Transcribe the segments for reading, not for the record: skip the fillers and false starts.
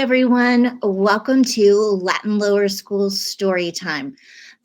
everyone. Welcome to Latin Lower School Story Time.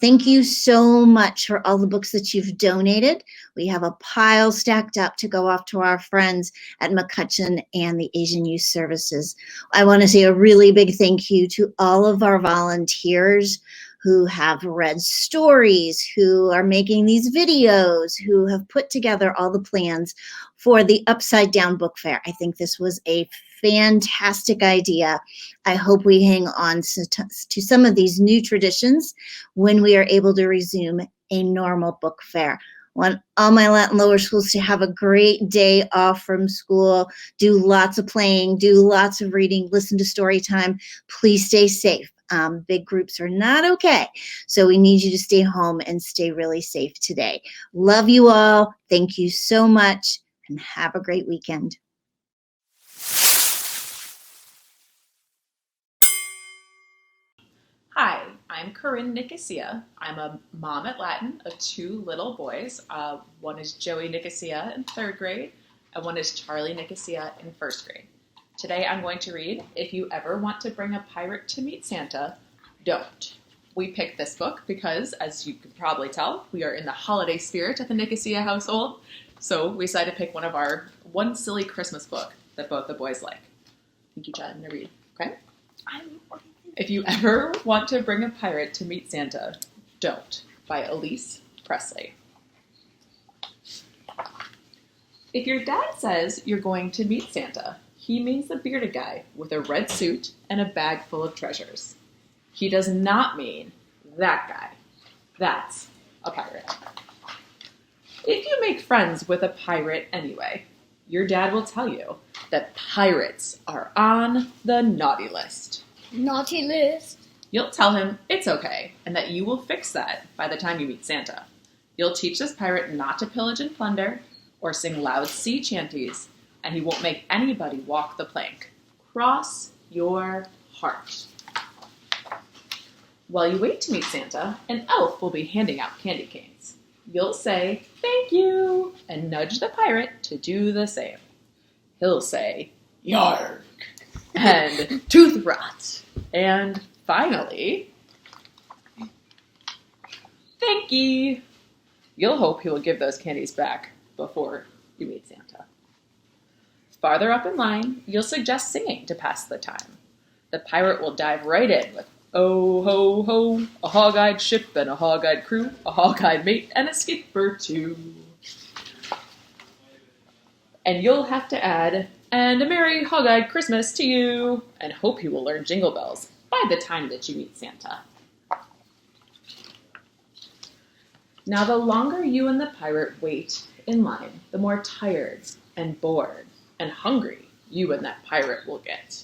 Thank you so much for all the books that you've donated. We have a pile stacked up to go off to our friends at McCutcheon and the Asian Youth Services. I want to say a really big thank you to all of our volunteers who have read stories, who are making these videos, who have put together all the plans for the Upside Down Book Fair. I think this was a fantastic idea. I hope we hang on to some of these new traditions when we are able to resume a normal book fair. I want all my Latin lower schools to have a great day off from school, do lots of playing, do lots of reading, listen to story time. Please stay safe. Big groups are not okay. So we need you to stay home and stay really safe today. Love you all. Thank you so much and have a great weekend. Hi, I'm Corinne Nicosia. I'm a mom at Latin of two little boys. One is Joey Nicosia in 3rd grade, and one is Charlie Nicosia in 1st grade. Today I'm going to read, If You Ever Want to Bring a Pirate to Meet Santa, Don't. We picked this book because, as you can probably tell, we are in the holiday spirit at the Nicosia household, so we decided to pick one silly Christmas book that both the boys like. Thank you, Chad. I'm going to read, okay? If You Ever Want to Bring a Pirate to Meet Santa, Don't, by Elise Presley. If your dad says you're going to meet Santa, he means the bearded guy with a red suit and a bag full of treasures. He does not mean that guy. That's a pirate. If you make friends with a pirate anyway, your dad will tell you that pirates are on the naughty list. Naughty list. You'll tell him it's okay and that you will fix that by the time you meet Santa. You'll teach this pirate not to pillage and plunder or sing loud sea chanties, and he won't make anybody walk the plank. Cross your heart. While you wait to meet Santa, an elf will be handing out candy canes. You'll say, "Thank you," and nudge the pirate to do the same. He'll say, "Yarg," and "Tooth rot," and finally, "Thank ye." You'll hope he will give those candies back before you meet Santa. Farther up in line, you'll suggest singing to pass the time. The pirate will dive right in with, "Oh, ho, ho, a hog-eyed ship and a hog-eyed crew, a hog-eyed mate and a skipper too." And you'll have to add, "And a merry hog-eyed Christmas to you," and hope he will learn Jingle Bells by the time that you meet Santa. Now, the longer you and the pirate wait in line, the more tired and bored and hungry you and that pirate will get.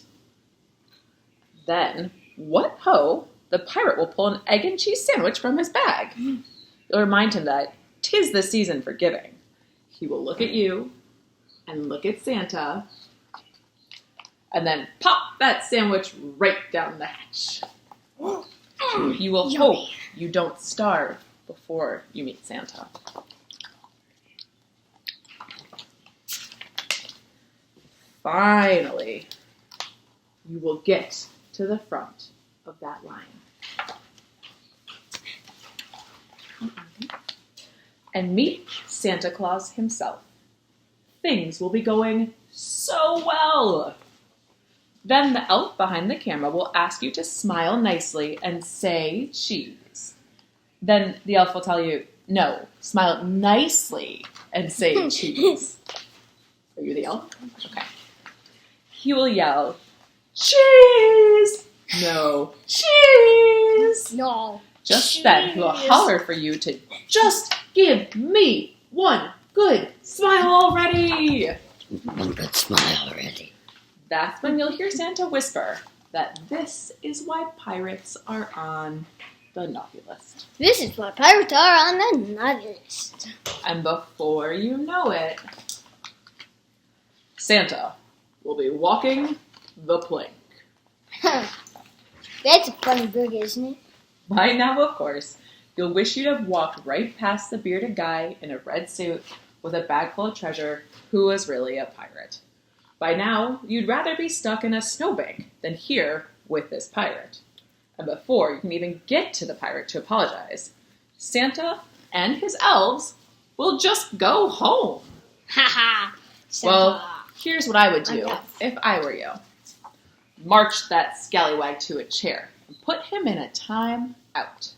Then, what ho, the pirate will pull an egg and cheese sandwich from his bag. You'll remind him that 'tis the season for giving. He will look at you and look at Santa, and then pop that sandwich right down the hatch. You will hope you don't starve before you meet Santa. Finally, you will get to the front of that line and meet Santa Claus himself. Things will be going so well. Then the elf behind the camera will ask you to smile nicely and say cheese. Then the elf will tell you, no, smile nicely and say cheese. Are you the elf? Okay. He will yell, "Cheese!" No, cheese! No. Just cheese. then he will holler for you to just give me one good smile already. One good smile already. That's when you'll hear Santa whisper that this is why pirates are on the naughty list. This is why pirates are on the naughty list. And before you know it, Santa will be walking the plank. That's a funny book, isn't it? By now, of course, you'll wish you'd have walked right past the bearded guy in a red suit with a bag full of treasure who was really a pirate. By now, you'd rather be stuck in a snowbank than here with this pirate. And before you can even get to the pirate to apologize, Santa and his elves will just go home. Haha. Well, here's what I would do Enough. if I were you. March that scallywag to a chair and put him in a time out.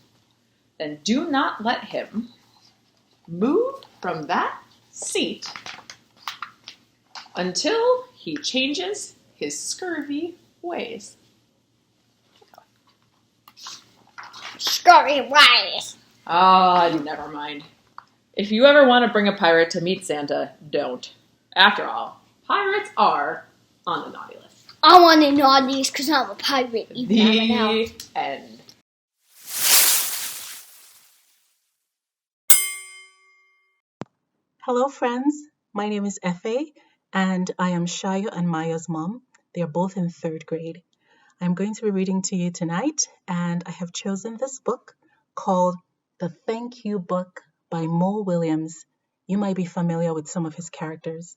Then do not let him move from that seat until he changes his scurvy ways. Scurry ways. Never mind. If you ever want to bring a pirate to meet Santa, don't. After all, pirates are on the naughty list. I want to know these because I'm a pirate. Even I'm an elf. The end. Hello, friends. My name is Efe, and I am Shaya and Maya's mom. They are both in 3rd grade. I'm going to be reading to you tonight, and I have chosen this book called The Thank You Book by Mo Williams. You might be familiar with some of his characters,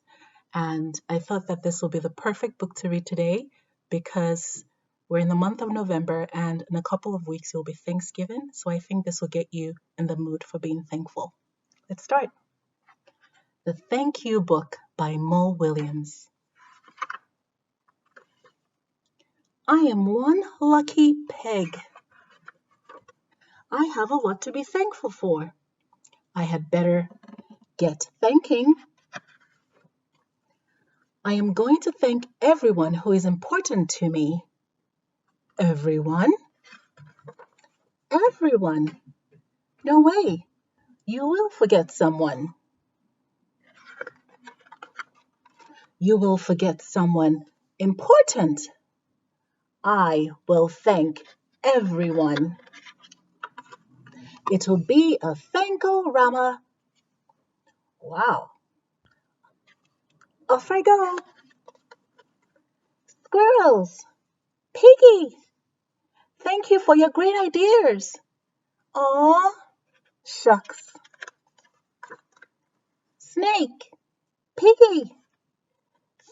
and I thought that this will be the perfect book to read today because we're in the month of November, and in a couple of weeks it will be Thanksgiving, so I think this will get you in the mood for being thankful. Let's start. The Thank You Book by Mo Williams. I am one lucky peg. I have a lot to be thankful for. I had better get thanking. I am going to thank everyone who is important to me. Everyone? Everyone. No way. You will forget someone. You will forget someone important. I will thank everyone. It will be a thank-o-rama. Wow. Off I go. Squirrels. Piggy. Thank you for your great ideas. Aw. Shucks. Snake. Piggy.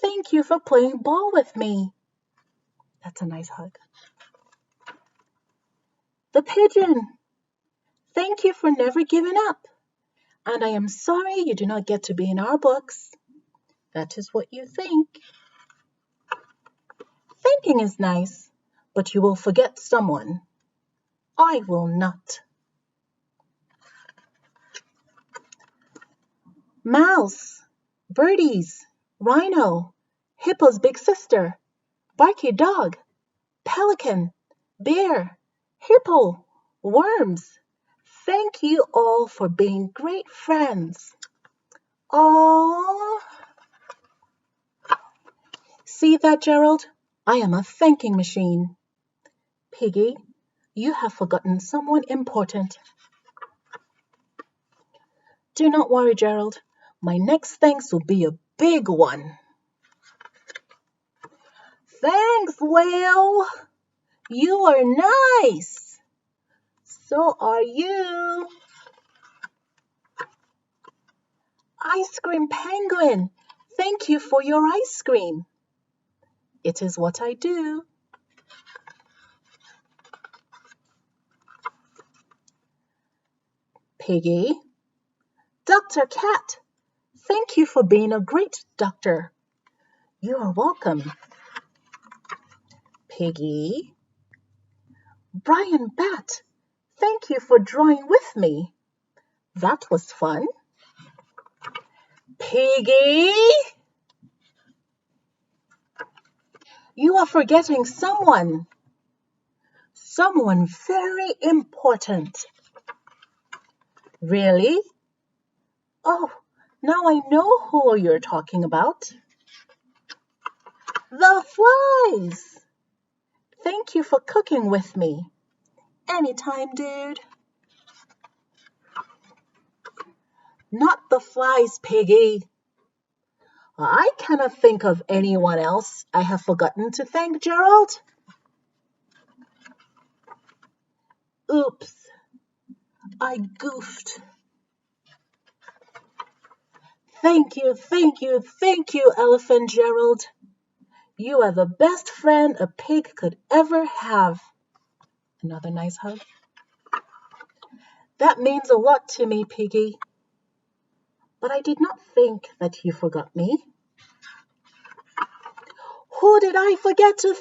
Thank you for playing ball with me. That's a nice hug. The pigeon. Thank you for never giving up. And I am sorry you do not get to be in our books. That is what you think. Thinking is nice, but you will forget someone. I will not. Mouse, birdies, rhino, hippo's big sister, barky dog, pelican, bear, hippo, worms. Thank you all for being great friends. Aww. See that, Gerald? I am a thanking machine. Piggy, you have forgotten someone important. Do not worry, Gerald. My next thanks will be a big one. Thanks, Whale. You are nice. So are you. Ice cream penguin. Thank you for your ice cream. It is what I do. Piggy. Dr. Cat. Thank you for being a great doctor. You are welcome. Piggy. Brian Bat. Thank you for drawing with me. That was fun. Piggy. You are forgetting someone. Someone very important. Really? Oh, now I know who you're talking about. The flies. Thank you for cooking with me. Anytime, dude. Not the flies, Piggy. I cannot think of anyone else I have forgotten to thank, Gerald. Oops, I goofed. Thank you, Elephant Gerald. You are the best friend a pig could ever have. Another nice hug. That means a lot to me, Piggy. But I did not think that you forgot me. Who did I forget to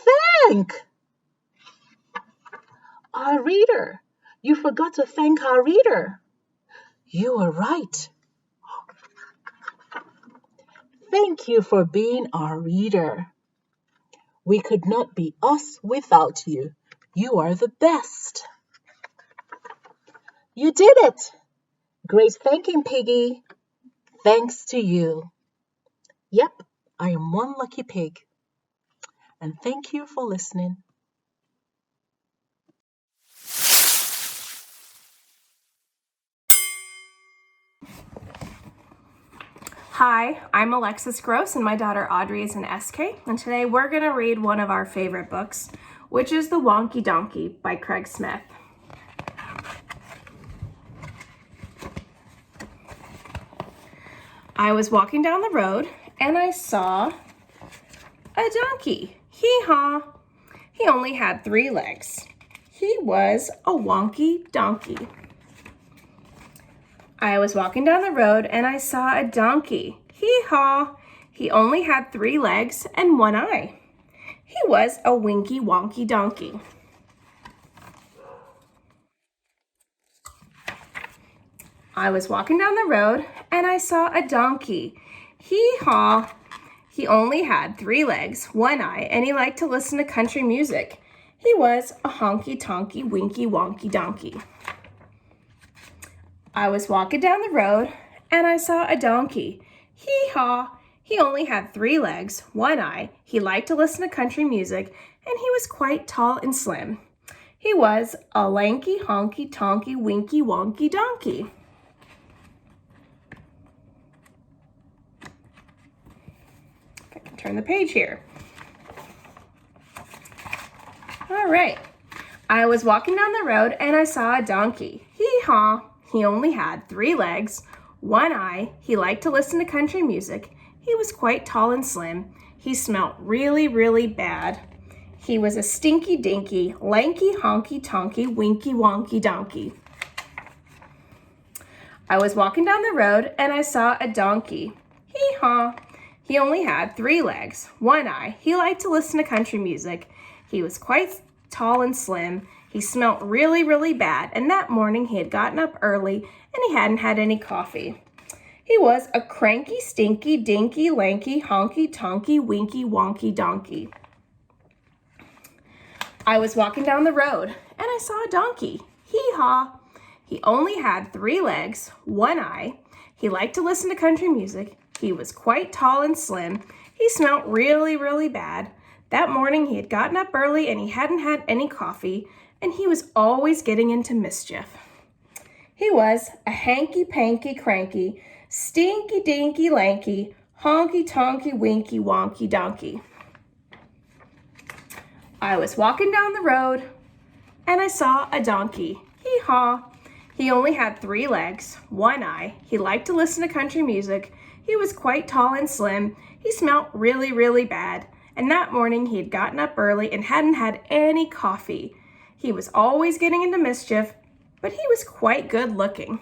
thank? Our reader. You forgot to thank our reader. You were right. Thank you for being our reader. We could not be us without you. You are the best. You did it. Great thanking, Piggy. Thanks to you. Yep, I am one lucky pig. And thank you for listening. Hi, I'm Alexis Gross and my daughter Audrey is an SK, and today we're going to read one of our favorite books, which is The Wonky Donkey by Craig Smith. I was walking down the road and I saw a donkey. Hee-haw! He only had 3 legs. He was a wonky donkey. I was walking down the road and I saw a donkey. Hee-haw! He only had 3 legs and 1 eye. He was a winky wonky donkey. I was walking down the road and I saw a donkey. Hee-haw! He only had 3 legs, 1 eye, and he liked to listen to country music. He was a honky-tonky winky wonky donkey. I was walking down the road and I saw a donkey. Hee-haw! He only had 3 legs, 1 eye. He liked to listen to country music, and he was quite tall and slim. He was a lanky, honky-tonky, winky, wonky donkey. If I can turn the page here. All right. I was walking down the road and I saw a donkey. Hee-haw! He only had 3 legs, 1 eye. He liked to listen to country music. He was quite tall and slim. He smelt really, really bad. He was a stinky dinky, lanky, honky tonky, winky wonky donkey. I was walking down the road and I saw a donkey. Hee-haw! He only had 3 legs, 1 eye. He liked to listen to country music. He was quite tall and slim. He smelt really, really bad, and that morning he had gotten up early and he hadn't had any coffee. He was a cranky, stinky, dinky, lanky, honky, tonky, winky, wonky donkey. I was walking down the road and I saw a donkey. Hee-haw! He only had 3 legs, 1 eye. He liked to listen to country music. He was quite tall and slim. He smelt really, really bad. That morning he had gotten up early and he hadn't had any coffee, and he was always getting into mischief. He was a hanky-panky, cranky, stinky-dinky, lanky, honky-tonky, winky, wonky donkey. I was walking down the road and I saw a donkey. Hee-haw! He only had 3 legs, 1 eye. He liked to listen to country music. He was quite tall and slim. He smelt really, really bad. And that morning he had gotten up early and hadn't had any coffee. He was always getting into mischief, but he was quite good looking.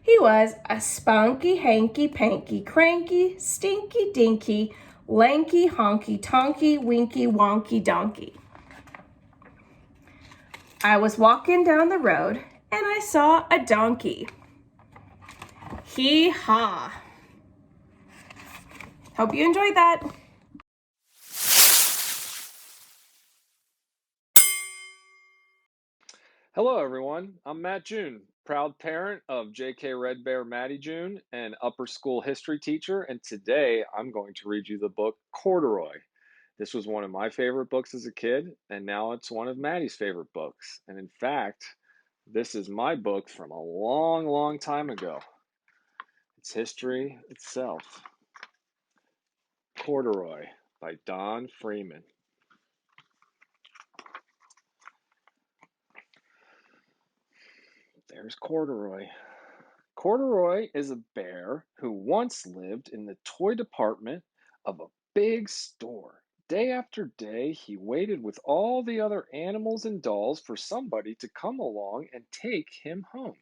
He was a spunky, hanky, panky, cranky, stinky, dinky, lanky, honky, tonky, winky, wonky donkey. I was walking down the road and I saw a donkey. Hee-haw! Hope you enjoyed that. Hello, everyone. I'm Matt June, proud parent of J.K. Red Bear Maddie June, and upper school history teacher. And today I'm going to read you the book Corduroy. This was one of my favorite books as a kid, and now it's one of Maddie's favorite books. And in fact, this is my book from a long, long time ago. It's history itself. Corduroy by Don Freeman. There's Corduroy. Corduroy is a bear who once lived in the toy department of a big store Day after day, he waited with all the other animals and dolls for somebody to come along and take him home.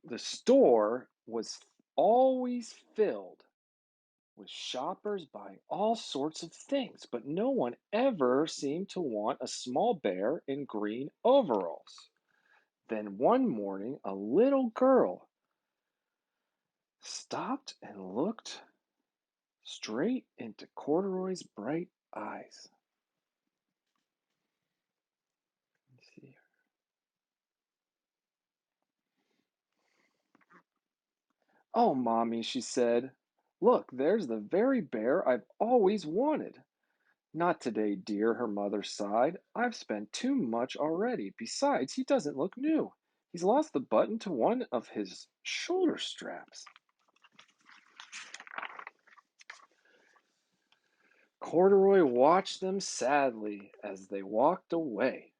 The store was always filled with shoppers buying all sorts of things, but no one ever seemed to want a small bear in green overalls. Then one morning, a little girl stopped and looked straight into Corduroy's bright eyes. Let's see. "Oh, Mommy," she said, "look, there's the very bear I've always wanted." "Not today, dear," her mother sighed. "I've spent too much already. Besides, he doesn't look new. He's lost the button to one of his shoulder straps." Corduroy watched them sadly as they walked away.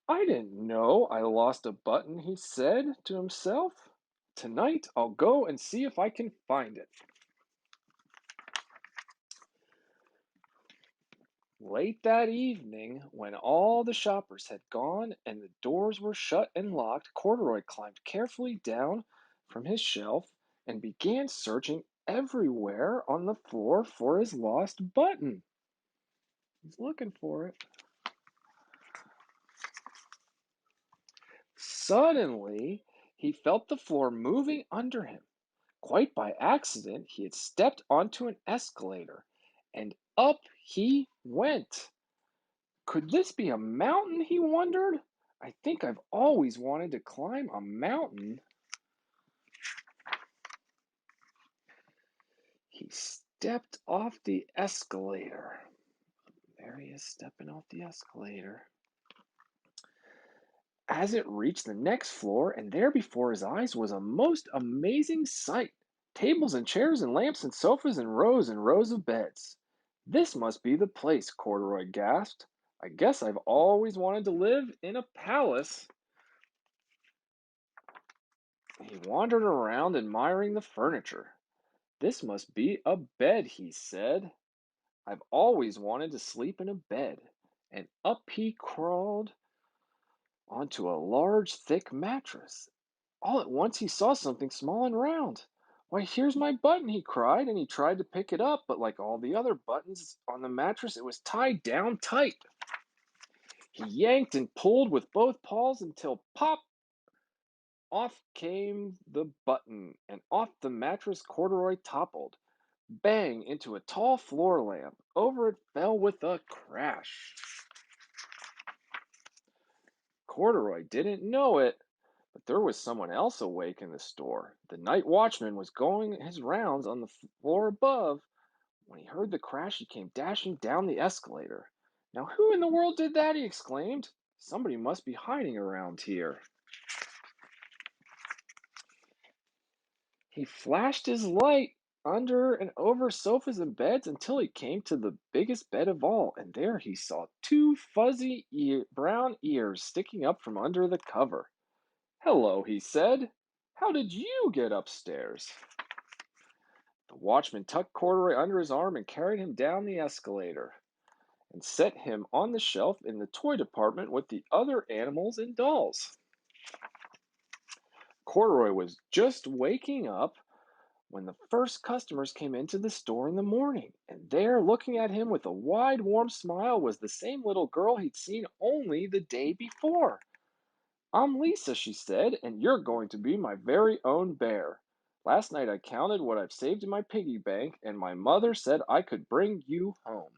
"I didn't know I lost a button," he said to himself. "Tonight I'll go and see if I can find it." Late that evening, when all the shoppers had gone and the doors were shut and locked, Corduroy climbed carefully down from his shelf and began searching everywhere on the floor for his lost button. He's looking for it. Suddenly, he felt the floor moving under him. Quite by accident, he had stepped onto an escalator, and up he went. Could this be a mountain, he wondered? I think I've always wanted to climb a mountain. He stepped off the escalator. There he is stepping off the escalator. As it reached the next floor, and there before his eyes was a most amazing sight. Tables and chairs and lamps and sofas and rows of beds. "This must be the place," Corduroy gasped. "I guess I've always wanted to live in a palace." He wandered around admiring the furniture. "This must be a bed," he said. "I've always wanted to sleep in a bed." And up he crawled onto a large, thick mattress. All at once he saw something small and round. "Why, here's my button," he cried, and he tried to pick it up, but like all the other buttons on the mattress, it was tied down tight. He yanked and pulled with both paws until pop! Off came the button, and off the mattress Corduroy toppled, bang, into a tall floor lamp. Over it fell with a crash. Corduroy didn't know it, but there was someone else awake in the store. The night watchman was going his rounds on the floor above. When he heard the crash, he came dashing down the escalator. "Now, who in the world did that?" he exclaimed. "Somebody must be hiding around here." He flashed his light under and over sofas and beds until he came to the biggest bed of all, and there he saw two fuzzy brown ears sticking up from under the cover. "Hello," he said. "How did you get upstairs?" The watchman tucked Corduroy under his arm and carried him down the escalator and set him on the shelf in the toy department with the other animals and dolls. Corduroy was just waking up when the first customers came into the store in the morning, and there, looking at him with a wide, warm smile, was the same little girl he'd seen only the day before. "I'm Lisa," she said, "and you're going to be my very own bear. Last night I counted what I've saved in my piggy bank, and my mother said I could bring you home."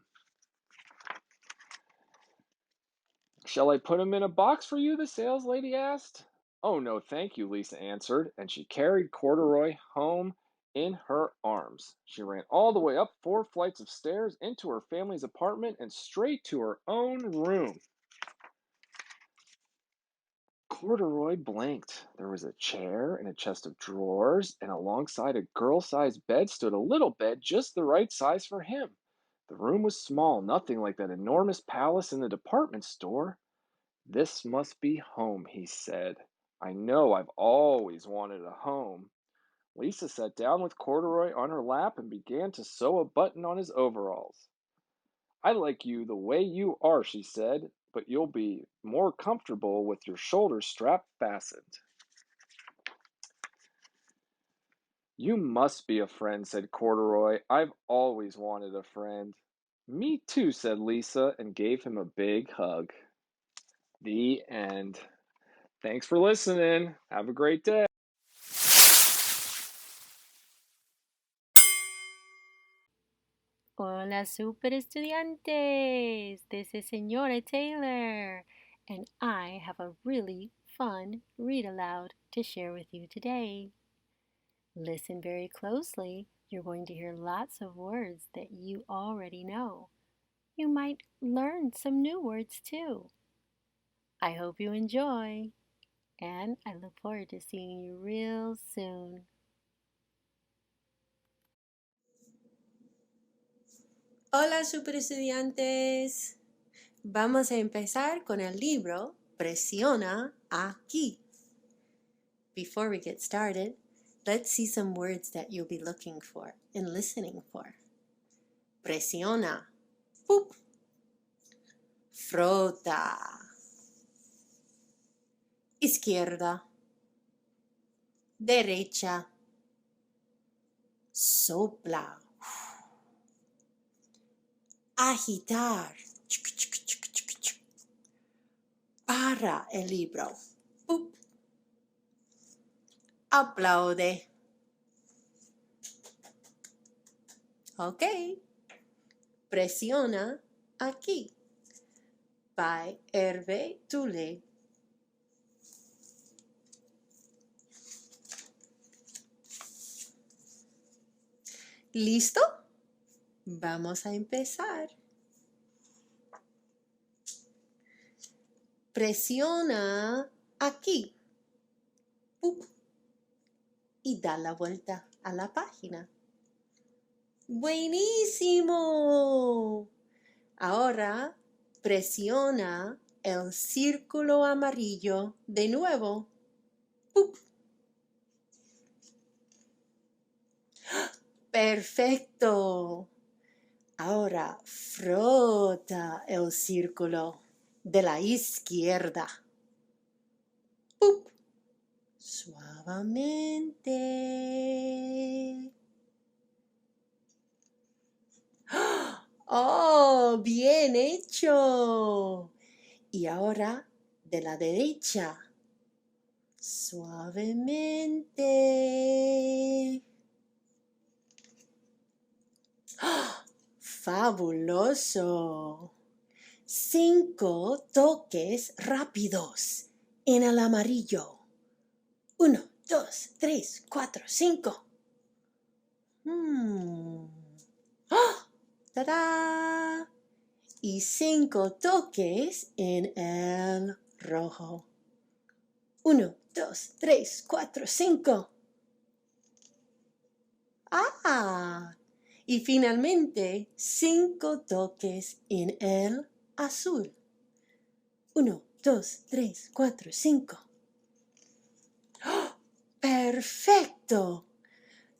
"Shall I put him in a box for you?" the saleslady asked. "Oh, no, thank you," Lisa answered, and she carried Corduroy home in her arms. She ran all the way up 4 flights of stairs into her family's apartment and straight to her own room. Corduroy blinked. There was a chair and a chest of drawers, and alongside a girl-sized bed stood a little bed just the right size for him. The room was small, nothing like that enormous palace in the department store. "This must be home," he said. "I know I've always wanted a home." Lisa sat down with Corduroy on her lap and began to sew a button on his overalls. I like you the way you are, she said, but you'll be more comfortable with your shoulder strap fastened. You must be a friend, said Corduroy. I've always wanted a friend. Me too, said Lisa, and gave him a big hug. The end. Thanks for listening. Have a great day. Hola, super estudiantes. This is Señora Taylor, and I have a really fun read aloud to share with you today. Listen very closely. You're going to hear lots of words that you already know. You might learn some new words too. I hope you enjoy, and I look forward to seeing you real soon. Hola, super estudiantes. Vamos a empezar con el libro Presiona aquí. Before we get started, let's see some words that you'll be looking for and listening for. Presiona. Boop. Frota. Izquierda. Derecha. Sopla. Agitar. Para el libro. Boop. Aplaude. Ok. Presiona aquí. By Hervé Tullet. ¿Listo? Vamos a empezar. Presiona aquí. Pup. Y da la vuelta a la página. ¡Buenísimo! Ahora presiona el círculo amarillo de nuevo. ¡Pup! ¡Perfecto! Ahora frota el círculo de la izquierda. ¡Pup! Suavemente. ¡Oh, bien hecho! Y ahora de la derecha. Suavemente. ¡Oh! ¡Fabuloso! 5 toques rápidos en el amarillo. 1, 2, 3, 4, 5. ¡Oh! ¡Tada! Y 5 toques en el rojo. 1, 2, 3, 4, 5. ¡Ah! Y finalmente 5 toques en el azul. 1, 2, 3, 4, 5. ¡Oh! ¡Perfecto!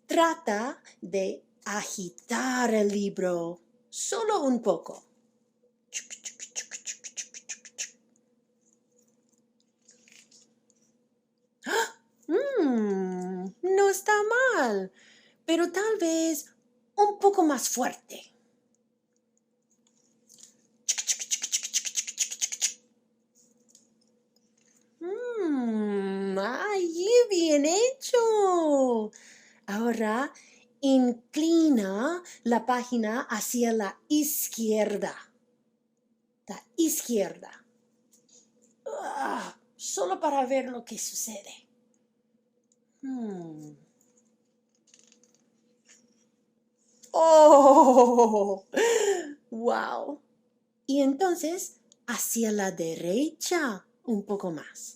Trata de agitar el libro solo un poco. No está mal, pero tal vez un poco más fuerte. ¡Ay, bien hecho! Ahora inclina la página hacia la izquierda. La izquierda. Solo para ver lo que sucede. ¡Oh! ¡Wow! Y entonces hacia la derecha un poco más.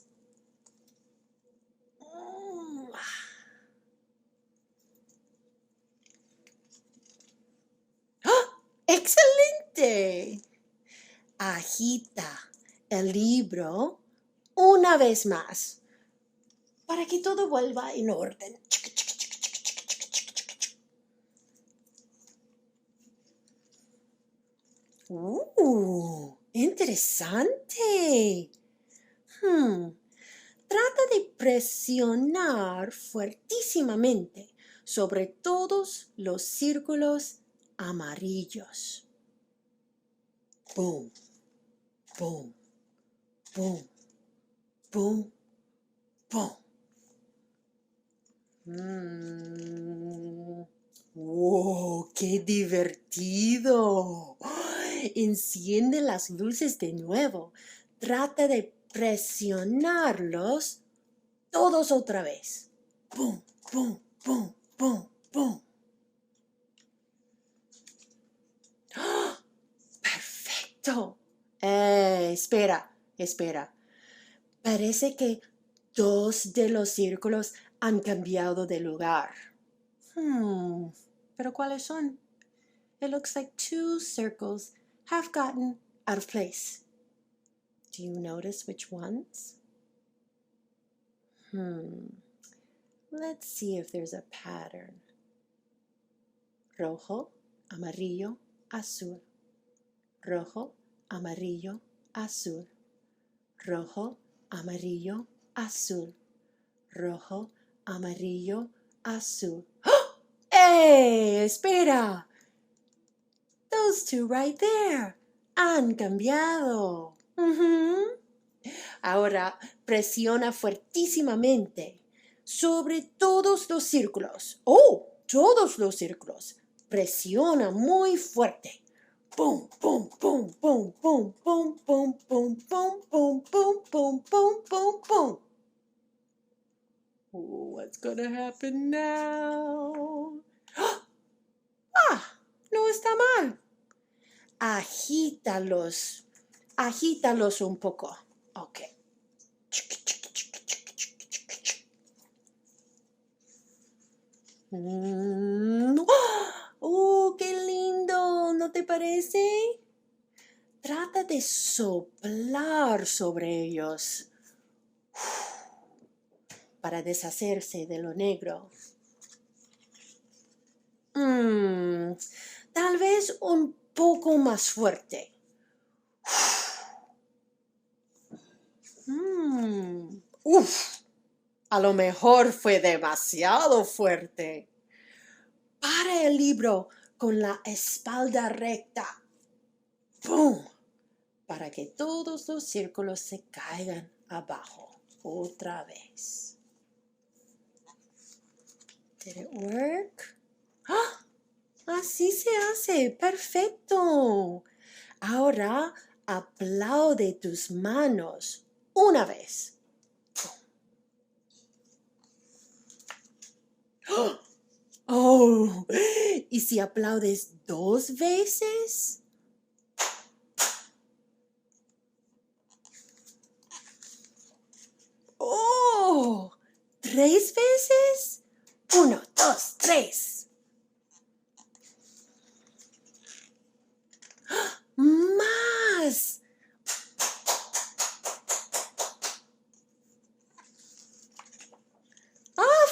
¡Excelente! Agita el libro una vez más para que todo vuelva en orden. Interesante. Trata de presionar fuertísimamente sobre todos los círculos amarillos. Boom, boom, boom, boom, boom. ¡Wow! ¡Qué divertido! Enciende las luces de nuevo. Trata de presionarlos todos otra vez. ¡Pum, pum, pum, pum, pum! ¡Ah! ¡Perfecto! Espera. Parece que 2 de los círculos han cambiado de lugar. ¿Pero cuáles son? It looks like 2 circles have gotten out of place. Do you notice which ones? Let's see if there's a pattern. Rojo, amarillo, azul. Rojo, amarillo, azul. Rojo, amarillo, azul. Rojo, amarillo, azul. ¡Oh! ¡Hey! ¡Espera! Those 2 right there han cambiado. Ahora presiona fuertísimamente sobre todos los círculos. ¡Oh! Todos los círculos. Presiona muy fuerte. Boom, boom, boom, boom, boom, boom, boom, boom, boom, boom, boom, boom, boom, boom, boom. What's gonna happen now? No está mal. Agítalos un poco. Ok. ¡Qué lindo! ¿No te parece? Trata de soplar sobre ellos para deshacerse de lo negro. Tal vez un poco más fuerte. A lo mejor fue demasiado fuerte. Para el libro con la espalda recta. ¡Pum! Para que todos los círculos se caigan abajo otra vez. Did it work? Así se hace. Perfecto. Ahora aplaude tus manos una vez. Oh, ¿y si aplaudes 2 veces? Oh, 3 veces? 1, 2, 3. ¡Más!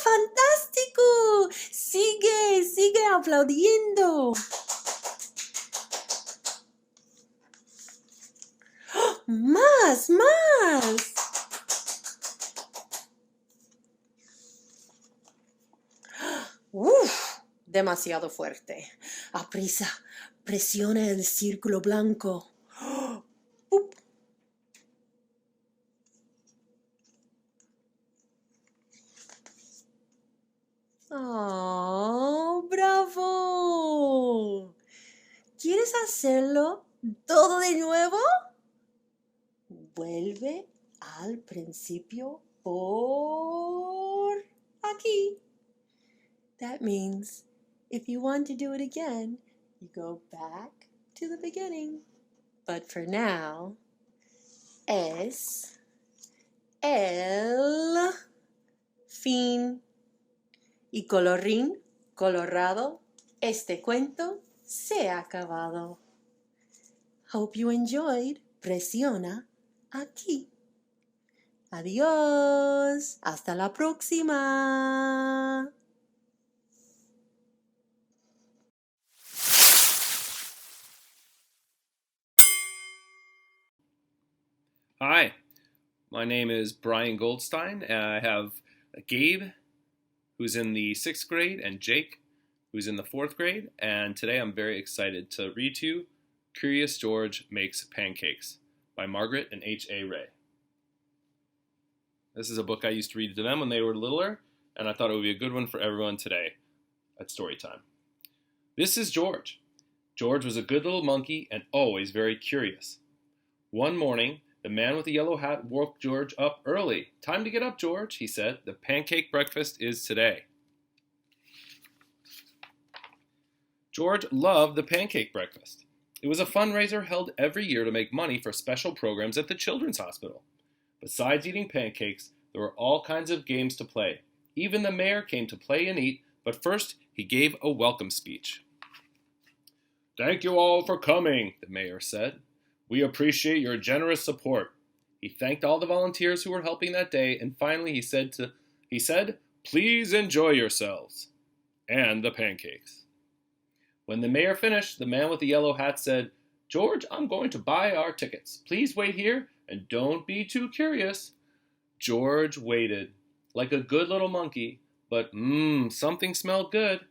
¡Fantástico! Sigue aplaudiendo. ¡Más! Demasiado fuerte. Aprisa, presiona el círculo blanco. ¡Oh, bravo! ¿Quieres hacerlo todo de nuevo? Vuelve al principio por aquí. That means if you want to do it again, you go back to the beginning. But for now, es el fin. Y colorín colorado, este cuento se ha acabado. Hope you enjoyed. Presiona aquí. Adiós. Hasta la próxima. Hi, my name is Brian Goldstein, and I have Gabe, who's in the 6th grade, and Jake, who's in the 4th grade, and today I'm very excited to read to you Curious George Makes Pancakes by Margaret and H.A. Ray. This is a book I used to read to them when they were littler, and I thought it would be a good one for everyone today at story time. This is George. George was a good little monkey and always very curious. One morning, the man with the yellow hat woke George up early. "Time to get up, George," he said. "The pancake breakfast is today." George loved the pancake breakfast. It was a fundraiser held every year to make money for special programs at the Children's Hospital. Besides eating pancakes, there were all kinds of games to play. Even the mayor came to play and eat, but first he gave a welcome speech. "Thank you all for coming," the mayor said. "We appreciate your generous support." He thanked all the volunteers who were helping that day, and finally he said, "Please enjoy yourselves." And the pancakes. When the mayor finished, the man with the yellow hat said, "George, I'm going to buy our tickets. Please wait here and don't be too curious." George waited, like a good little monkey, but something smelled good.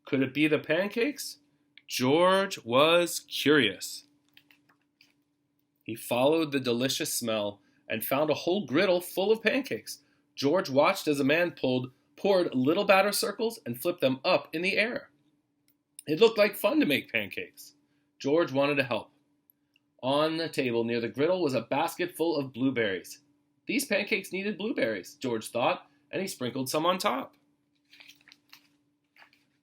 Could it be the pancakes? George was curious. He followed the delicious smell and found a whole griddle full of pancakes. George watched as a man poured little batter circles and flipped them up in the air. It looked like fun to make pancakes. George wanted to help. On the table near the griddle was a basket full of blueberries. These pancakes needed blueberries, George thought, and he sprinkled some on top.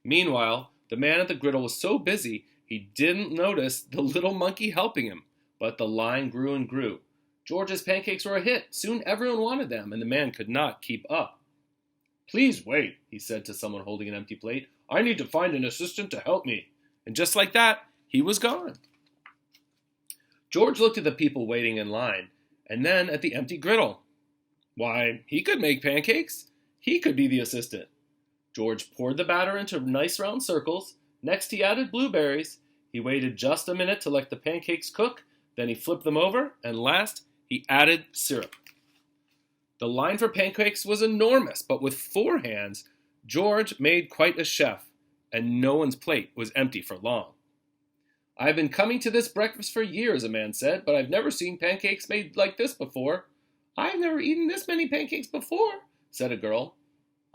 Meanwhile, the man at the griddle was so busy he didn't notice the little monkey helping him. But the line grew and grew. George's pancakes were a hit. Soon everyone wanted them, and the man could not keep up. "Please wait," he said to someone holding an empty plate. "I need to find an assistant to help me." And just like that, he was gone. George looked at the people waiting in line, and then at the empty griddle. Why, he could make pancakes. He could be the assistant. George poured the batter into nice round circles. Next he added blueberries. He waited just a minute to let the pancakes cook. Then he flipped them over, and last, he added syrup. The line for pancakes was enormous, but with 4 hands, George made quite a chef, and no one's plate was empty for long. "I've been coming to this breakfast for years," a man said, "but I've never seen pancakes made like this before." "I've never eaten this many pancakes before," said a girl.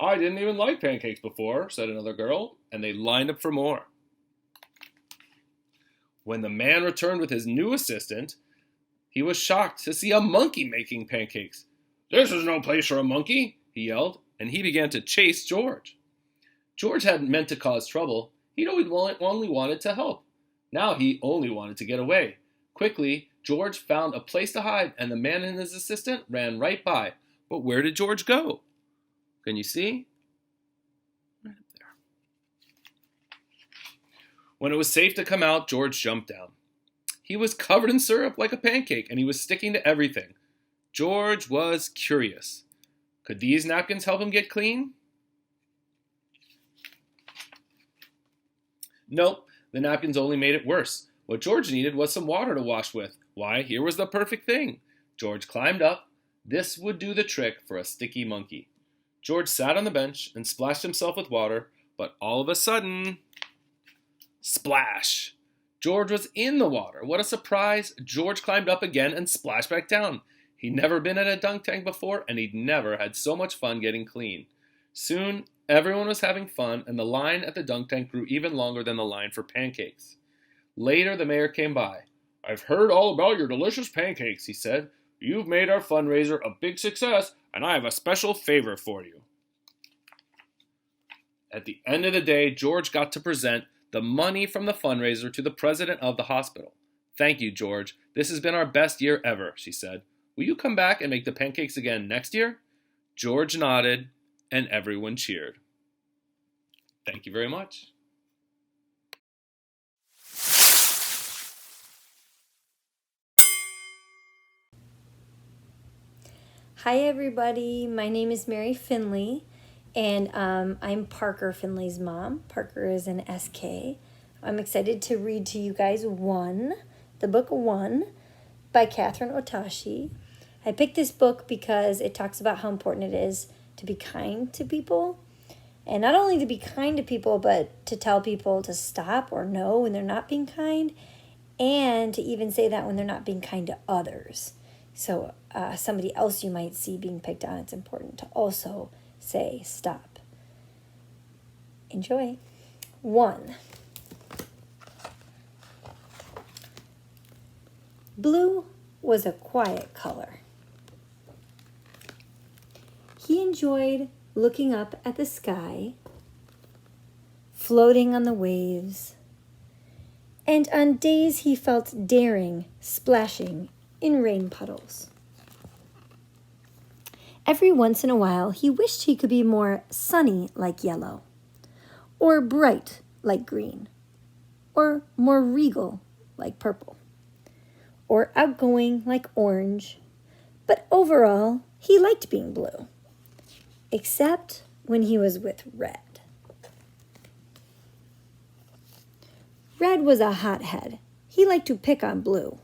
"I didn't even like pancakes before," said another girl, and they lined up for more. When the man returned with his new assistant, he was shocked to see a monkey making pancakes. "This is no place for a monkey," he yelled, and he began to chase George. George hadn't meant to cause trouble. He'd only wanted to help. Now he only wanted to get away. Quickly, George found a place to hide, and the man and his assistant ran right by. But where did George go? Can you see? Right up there. When it was safe to come out, George jumped down. He was covered in syrup like a pancake, and he was sticking to everything. George was curious. Could these napkins help him get clean? Nope, the napkins only made it worse. What George needed was some water to wash with. Why, here was the perfect thing. George climbed up. This would do the trick for a sticky monkey. George sat on the bench and splashed himself with water, but all of a sudden, splash! George was in the water. What a surprise! George climbed up again and splashed back down. He'd never been at a dunk tank before, and he'd never had so much fun getting clean. Soon, everyone was having fun, and the line at the dunk tank grew even longer than the line for pancakes. Later, the mayor came by. "I've heard all about your delicious pancakes," he said. "You've made our fundraiser a big success, and I have a special favor for you." At the end of the day, George got to present the money from the fundraiser to the president of the hospital. "Thank you, George. This has been our best year ever," she said. "Will you come back and make the pancakes again next year?" George nodded, and everyone cheered. Thank you very much. Hi everybody, my name is Mary Finley, and I'm Parker Finley's mom. Parker is an SK. I'm excited to read to you guys the book One by Catherine Otashi. I picked this book because it talks about how important it is to be kind to people. And not only to be kind to people, but to tell people to stop or no when they're not being kind, and to even say that when they're not being kind to others. So somebody else you might see being picked on, it's important to also say stop. Enjoy. 1. Blue was a quiet color. He enjoyed looking up at the sky, floating on the waves, and on days he felt daring, splashing in rain puddles. Every once in a while, he wished he could be more sunny like yellow, or bright like green, or more regal like purple, or outgoing like orange, but overall, he liked being blue, except when he was with Red. Red was a hothead. He liked to pick on Blue.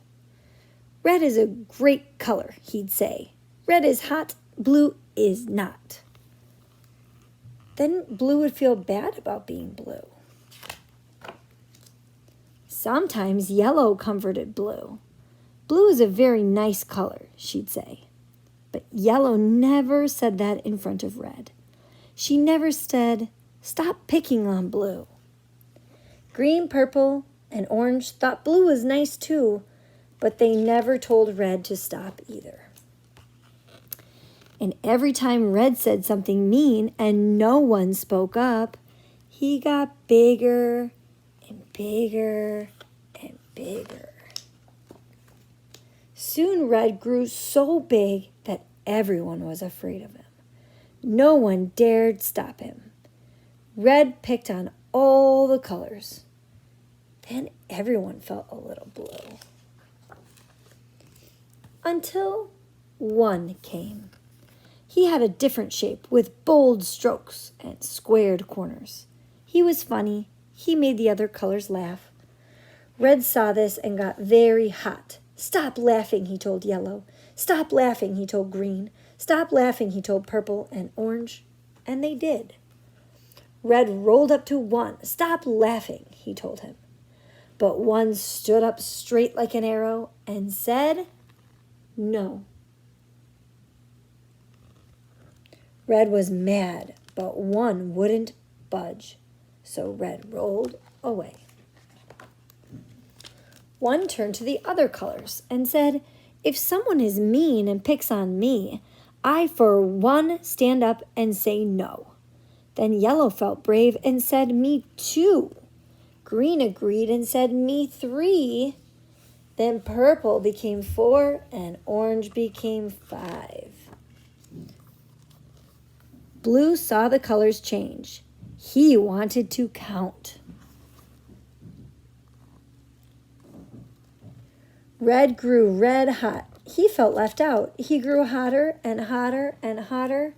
Red is a great color, he'd say. Red is hot, blue is not. Then Blue would feel bad about being blue. Sometimes yellow comforted Blue. Blue is a very nice color, she'd say. But yellow never said that in front of Red. She never said, "Stop picking on Blue." Green, purple, and orange thought blue was nice too, but they never told Red to stop either. And every time Red said something mean and no one spoke up, he got bigger and bigger and bigger. Soon Red grew so big that everyone was afraid of him. No one dared stop him. Red picked on all the colors. Then everyone felt a little blue. Until one came. He had a different shape with bold strokes and squared corners. He was funny. He made the other colors laugh. Red saw this and got very hot. "Stop laughing," he told yellow. "Stop laughing," he told green. "Stop laughing," he told purple and orange. And they did. Red rolled up to one. "Stop laughing," he told him. But one stood up straight like an arrow and said, "No." Red was mad, but one wouldn't budge, so Red rolled away. One turned to the other colors and said, "If someone is mean and picks on me, I for one stand up and say no." Then yellow felt brave and said, "Me too." Green agreed and said, "Me 3. Then purple became 4 and orange became 5. Blue saw the colors change. He wanted to count. Red grew red hot. He felt left out. He grew hotter and hotter and hotter.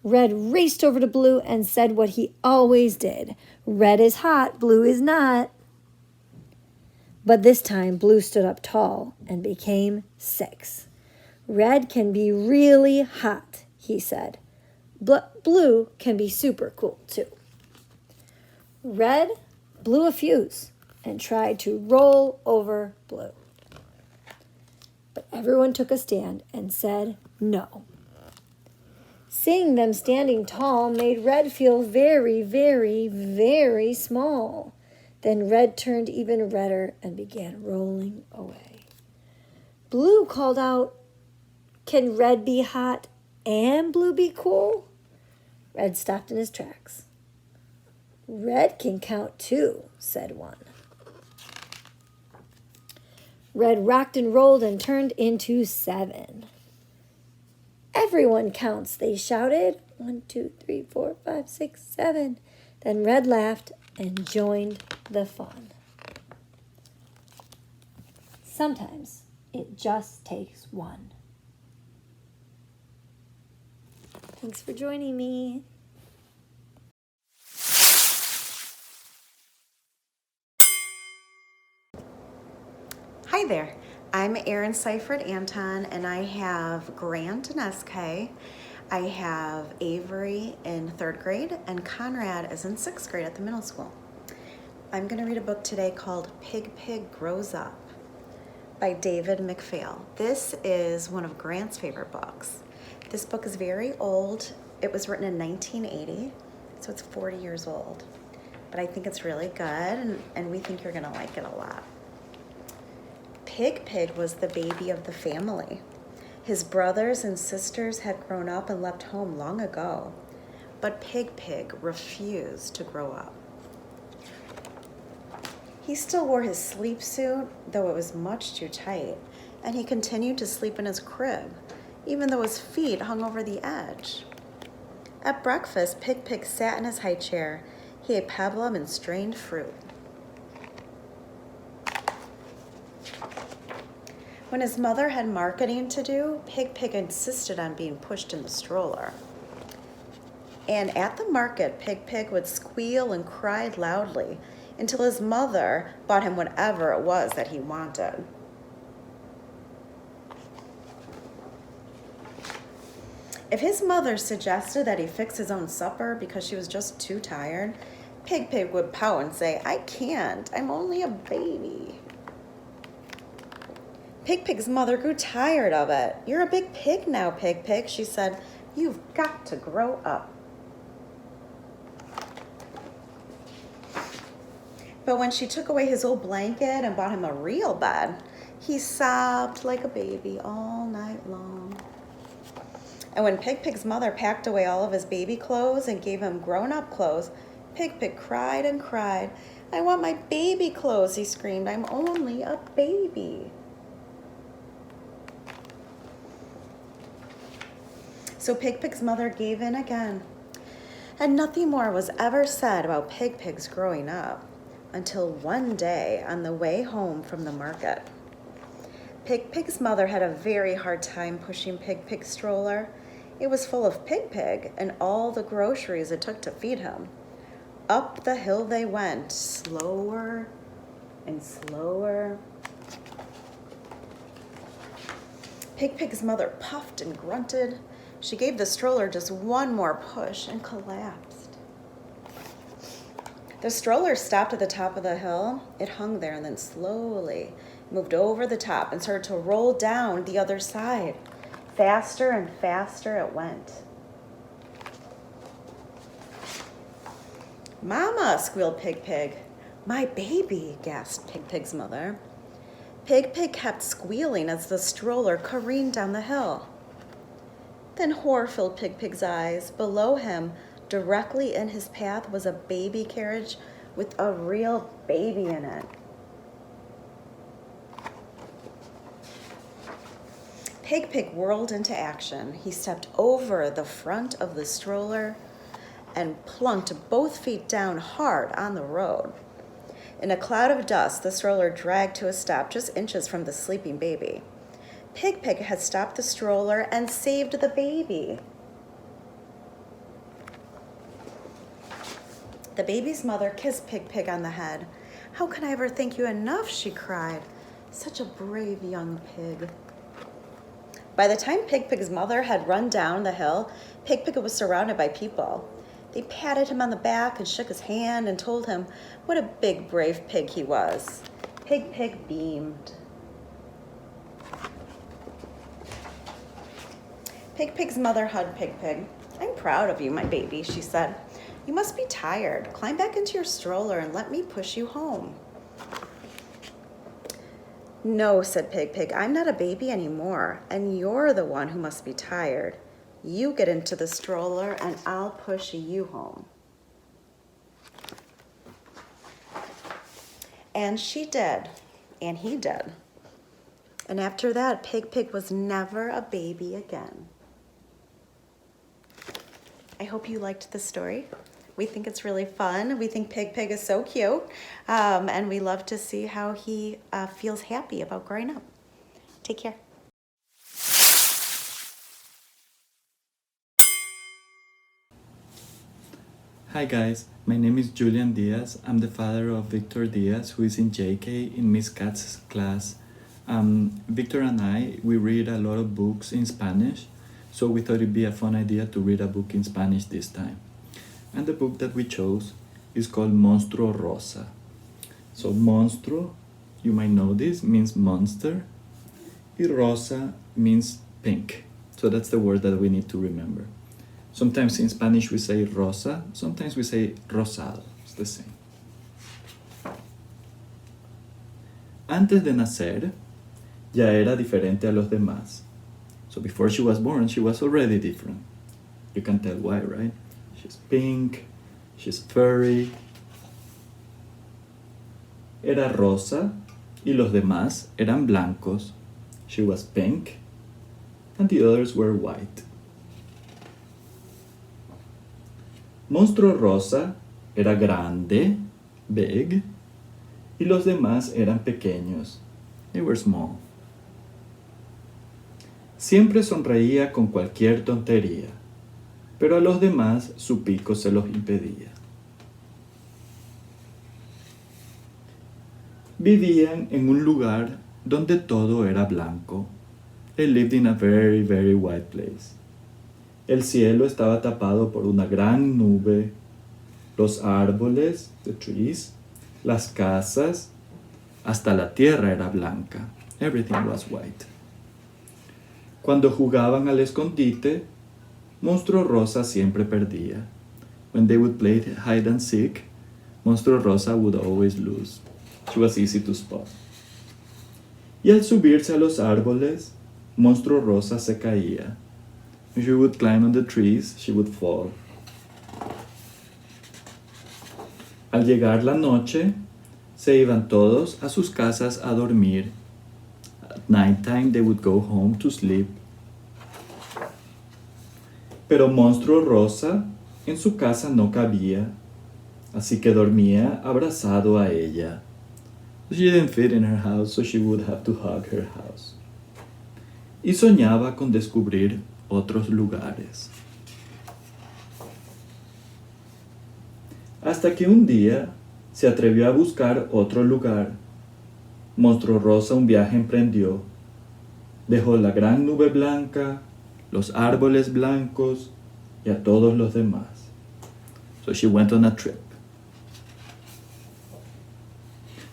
Red raced over to Blue and said what he always did. "Red is hot, blue is not." But this time, Blue stood up tall and became 6. "Red can be really hot," he said. "Blue can be super cool, too." Red blew a fuse and tried to roll over Blue. But everyone took a stand and said no. Seeing them standing tall made Red feel very, very, very small. Then Red turned even redder and began rolling away. Blue called out, "Can Red be hot and Blue be cool?" Red stopped in his tracks. "Red can count too," said one. Red rocked and rolled and turned into 7. "Everyone counts," they shouted. 1, 2, 3, 4, 5, 6, 7. Then Red laughed and joined the fun. Sometimes it just takes one. Thanks for joining me. Hi there. I'm Erin Seifert Anton, and I have Grant in SK. I have Avery in 3rd grade, and Conrad is in 6th grade at the middle school. I'm going to read a book today called Pig Pig Grows Up by David McPhail. This is one of Grant's favorite books. This book is very old. It was written in 1980, so it's 40 years old. But I think it's really good, and we think you're going to like it a lot. Pig Pig was the baby of the family. His brothers and sisters had grown up and left home long ago, but Pig Pig refused to grow up. He still wore his sleep suit, though it was much too tight, and he continued to sleep in his crib, even though his feet hung over the edge. At breakfast, Pig Pig sat in his high chair. He ate peplum and strained fruit. When his mother had marketing to do, Pig Pig insisted on being pushed in the stroller. And at the market, Pig Pig would squeal and cry loudly until his mother bought him whatever it was that he wanted. If his mother suggested that he fix his own supper because she was just too tired, Pig Pig would pout and say, "I can't, I'm only a baby." Pig Pig's mother grew tired of it. "You're a big pig now, Pig Pig," she said. "You've got to grow up." But when she took away his old blanket and bought him a real bed, he sobbed like a baby all night long. And when Pig Pig's mother packed away all of his baby clothes and gave him grown-up clothes, Pig Pig cried and cried. "I want my baby clothes," he screamed. "I'm only a baby." So Pig Pig's mother gave in again. And nothing more was ever said about Pig Pig's growing up until one day on the way home from the market. Pig Pig's mother had a very hard time pushing Pig Pig's stroller. It was full of Pig Pig and all the groceries it took to feed him. Up the hill they went, slower and slower. Pig Pig's mother puffed and grunted. She gave the stroller just one more push and collapsed. The stroller stopped at the top of the hill. It hung there and then slowly moved over the top and started to roll down the other side. Faster and faster it went. "Mama," squealed Pig Pig. "My baby," gasped Pig Pig's mother. Pig Pig kept squealing as the stroller careened down the hill. Then horror filled Pig Pig's eyes. Below him, directly in his path, was a baby carriage with a real baby in it. Pig Pig whirled into action. He stepped over the front of the stroller and plunked both feet down hard on the road. In a cloud of dust, the stroller dragged to a stop just inches from the sleeping baby. Pig Pig had stopped the stroller and saved the baby. The baby's mother kissed Pig Pig on the head. "How can I ever thank you enough?" she cried. "Such a brave young pig." By the time Pig Pig's mother had run down the hill, Pig Pig was surrounded by people. They patted him on the back and shook his hand and told him what a big, brave pig he was. Pig Pig beamed. Pig Pig's mother hugged Pig Pig. "I'm proud of you, my baby," she said. "You must be tired. Climb back into your stroller and let me push you home." "No," said Pig Pig, "I'm not a baby anymore, and you're the one who must be tired. You get into the stroller and I'll push you home." And she did, and he did. And after that, Pig Pig was never a baby again. I hope you liked the story. We think it's really fun. We think Pig Pig is so cute, and we love to see how he feels happy about growing up. Take care. Hi guys, my name is Julian Diaz. I'm the father of Victor Diaz, who is in JK in Miss Katz's class Victor and I, we read a lot of books in Spanish, so we thought it'd be a fun idea to read a book in Spanish this time. And the book that we chose is called Monstruo Rosa. So monstruo, you might know this, means monster. Y rosa means pink. So that's the word that we need to remember. Sometimes in Spanish we say rosa, sometimes we say rosado. It's the same. Antes de nacer, ya era diferente a los demás. So before she was born, she was already different. You can tell why, right? She's pink, she's furry. Era rosa y los demás eran blancos. She was pink and the others were white. Monstruo Rosa era grande, big, y los demás eran pequeños. They were small. Siempre sonreía con cualquier tontería, pero a los demás su pico se los impedía. Vivían en un lugar donde todo era blanco. They lived in a very, very white place. El cielo estaba tapado por una gran nube. Los árboles, the trees, las casas, hasta la tierra era blanca. Everything was white. Cuando jugaban al escondite, Monstruo Rosa siempre perdía. When they would play hide and seek, Monstruo Rosa would always lose. She was easy to spot. Y al subirse a los árboles, Monstruo Rosa se caía. When she would climb on the trees, she would fall. Al llegar la noche, se iban todos a sus casas a dormir. At nighttime, they would go home to sleep. Pero Monstruo Rosa en su casa no cabía, así que dormía abrazado a ella. She didn't fit in her house, so she would have to hug her house. Y soñaba con descubrir otros lugares. Hasta que un día se atrevió a buscar otro lugar. Monstruo Rosa un viaje emprendió. Dejó la gran nube blanca, los árboles blancos y a todos los demás. So she went on a trip.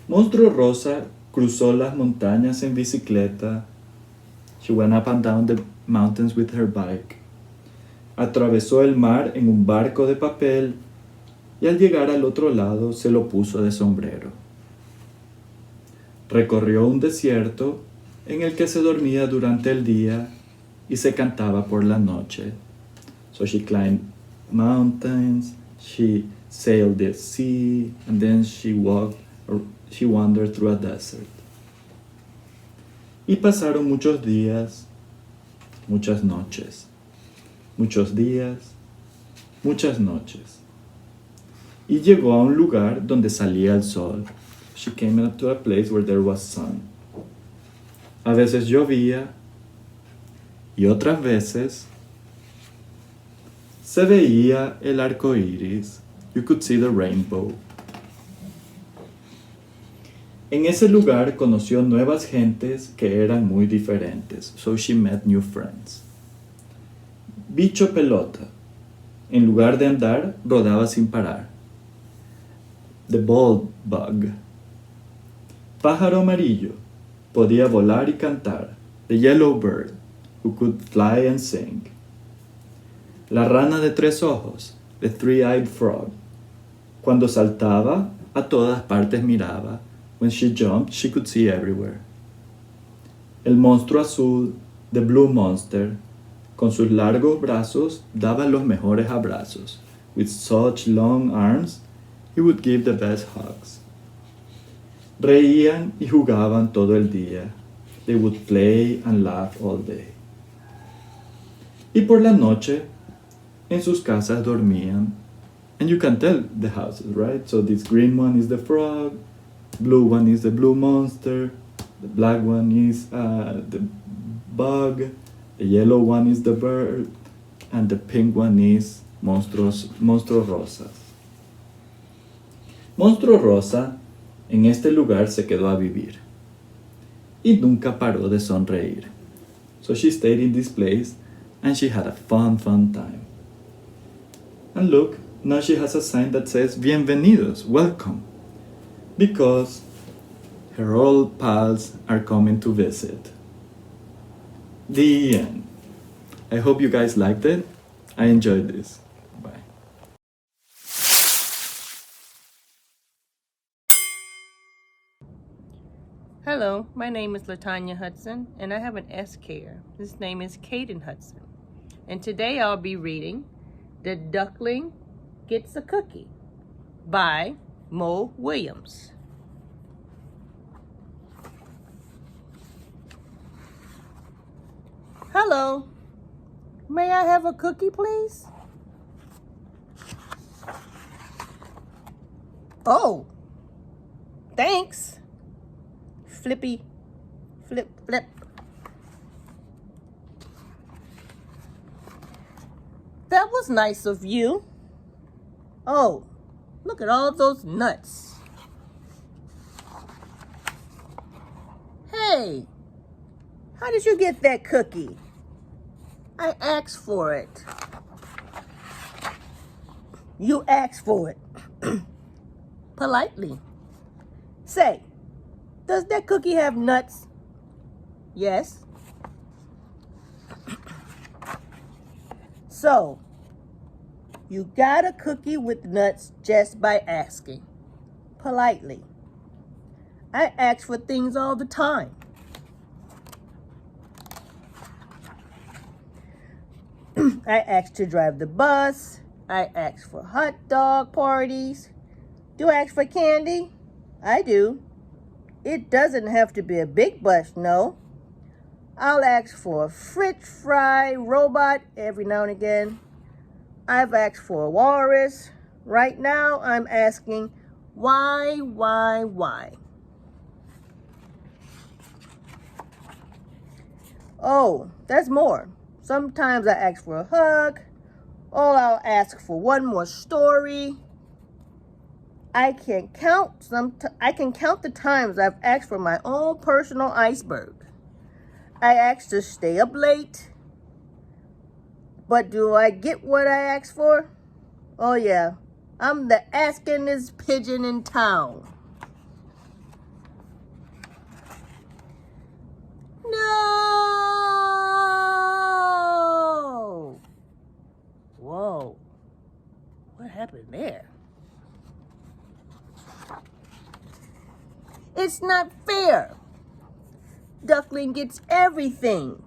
Monstruo Rosa cruzó las montañas en bicicleta. She went up and down the mountains with her bike. Atravesó el mar en un barco de papel y al llegar al otro lado se lo puso de sombrero. Recorrió un desierto en el que se dormía durante el día y se cantaba por la noche. So she climbed mountains, she sailed the sea, and then she wandered through a desert. Y pasaron muchos días, muchas noches, muchos días, muchas noches. Y llegó a un lugar donde salía el sol. She came up to a place where there was sun. A veces llovía y otras veces se veía el arco iris. You could see the rainbow. En ese lugar conoció nuevas gentes que eran muy diferentes. So she met new friends. Bicho pelota. En lugar de andar, rodaba sin parar. The bald bug. Pájaro amarillo. Podía volar y cantar. The yellow bird, who could fly and sing. La rana de tres ojos. The three-eyed frog. Cuando saltaba, a todas partes miraba. When she jumped, she could see everywhere. El monstruo azul, the blue monster, con sus largos brazos, daba los mejores abrazos. With such long arms, he would give the best hugs. Reían y jugaban todo el día. They would play and laugh all day. Y por la noche, en sus casas dormían. And you can tell the houses, right? So this green one is the frog, blue one is the blue monster, the black one is the bug, the yellow one is the bird, and the pink one is Monstruo Rosa. Monstruo Rosa en este lugar se quedó a vivir. y nunca paró de sonreír. So she stayed in this place and she had a fun time. And look, now she has a sign that says Bienvenidos, welcome. Because her old pals are coming to visit. The end. I hope you guys liked it. I enjoyed this. Bye. Hello, my name is Latanya Hudson, and I have an S care. His name is Caden Hudson. And today I'll be reading The Duckling Gets a Cookie by Mo Williams. Hello, may I have a cookie, please? Oh, thanks. Flippy, flip, flip. That was nice of you. Oh, look at all those nuts. Hey, how did you get that cookie? I asked for it. You asked for it. Politely. Say, does that cookie have nuts? Yes. So, you got a cookie with nuts just by asking. Politely. I ask for things all the time. I ask to drive the bus. I ask for hot dog parties. Do I ask for candy? I do. It doesn't have to be a big bus, no. I'll ask for a french fry robot every now and again. I've asked for a walrus. Right now, I'm asking, why? Oh, there's more. Sometimes I ask for a hug. Or I'll ask for one more story. I can count the times I've asked for my own personal iceberg. I ask to stay up late. But do I get what I asked for? Oh yeah, I'm the askin'est pigeon in town. No! Whoa, what happened there? It's not fair. Duckling gets everything.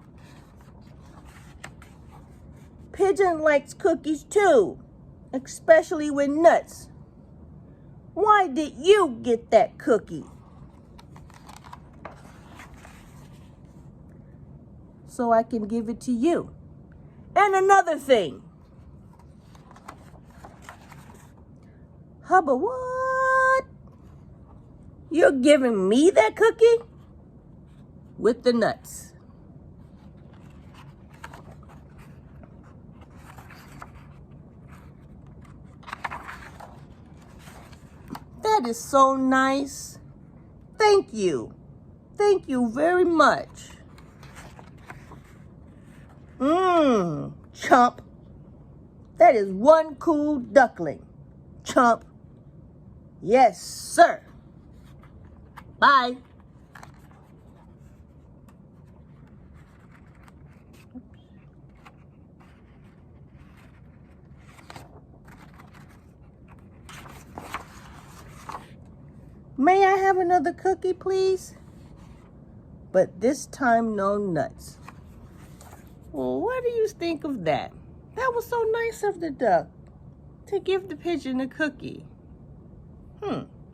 Pigeon likes cookies too, especially with nuts. Why did you get that cookie? So I can give it to you. And another thing. Hubba, what? You're giving me that cookie? With the nuts. That is so nice. Thank you. Thank you very much. Chump. That is one cool duckling. Chump. Yes, sir. Bye. May I have another cookie, please? But this time, no nuts. Well, what do you think of that? That was so nice of the duck to give the pigeon a cookie.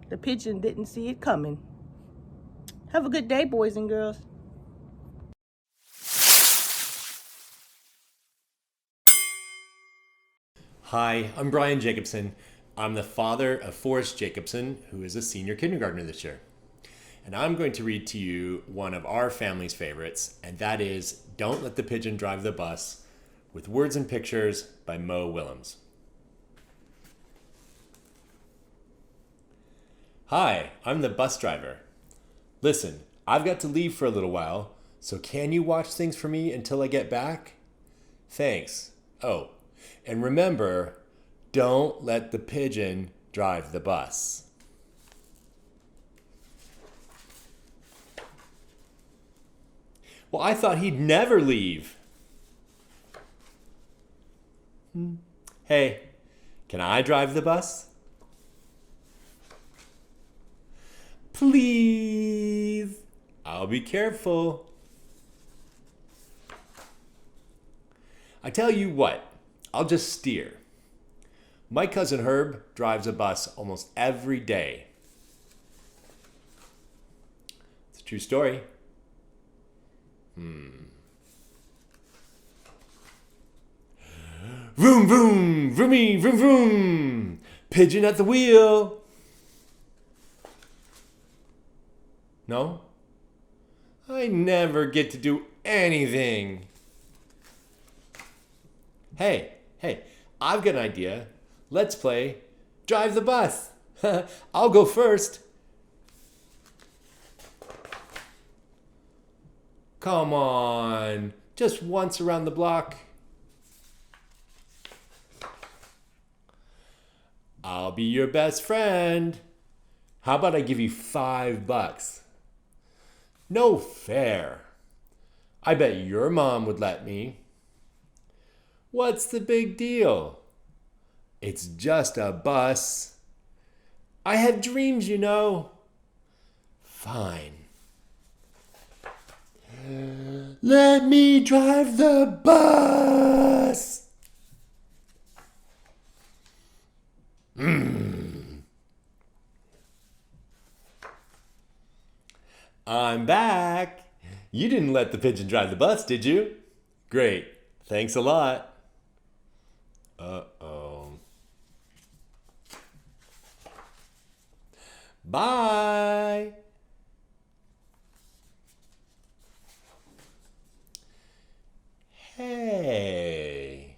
The pigeon didn't see it coming. Have a good day, boys and girls. Hi, I'm Brian Jacobson. I'm the father of Forrest Jacobson, who is a senior kindergartner this year. And I'm going to read to you one of our family's favorites, and that is Don't Let the Pigeon Drive the Bus, with words and pictures by Mo Williams. Hi, I'm the bus driver. Listen, I've got to leave for a little while, so can you watch things for me until I get back? Thanks. Oh, and remember, don't let the pigeon drive the bus. Well, I thought he'd never leave. Hey, can I drive the bus? Please. I'll be careful. I tell you what, I'll just steer. My cousin Herb drives a bus almost every day. It's a true story. Vroom, vroom, vroomy, vroom, vroom. Pigeon at the wheel. No? I never get to do anything. Hey, I've got an idea. Let's play Drive the Bus. I'll go first. Come on, just once around the block. I'll be your best friend. How about I give you $5? No fair. I bet your mom would let me. What's the big deal? It's just a bus. I have dreams, you know. Fine. Let me drive the bus. I'm back. You didn't let the pigeon drive the bus, did you? Great. Thanks a lot. Uh-oh. Bye. Hey.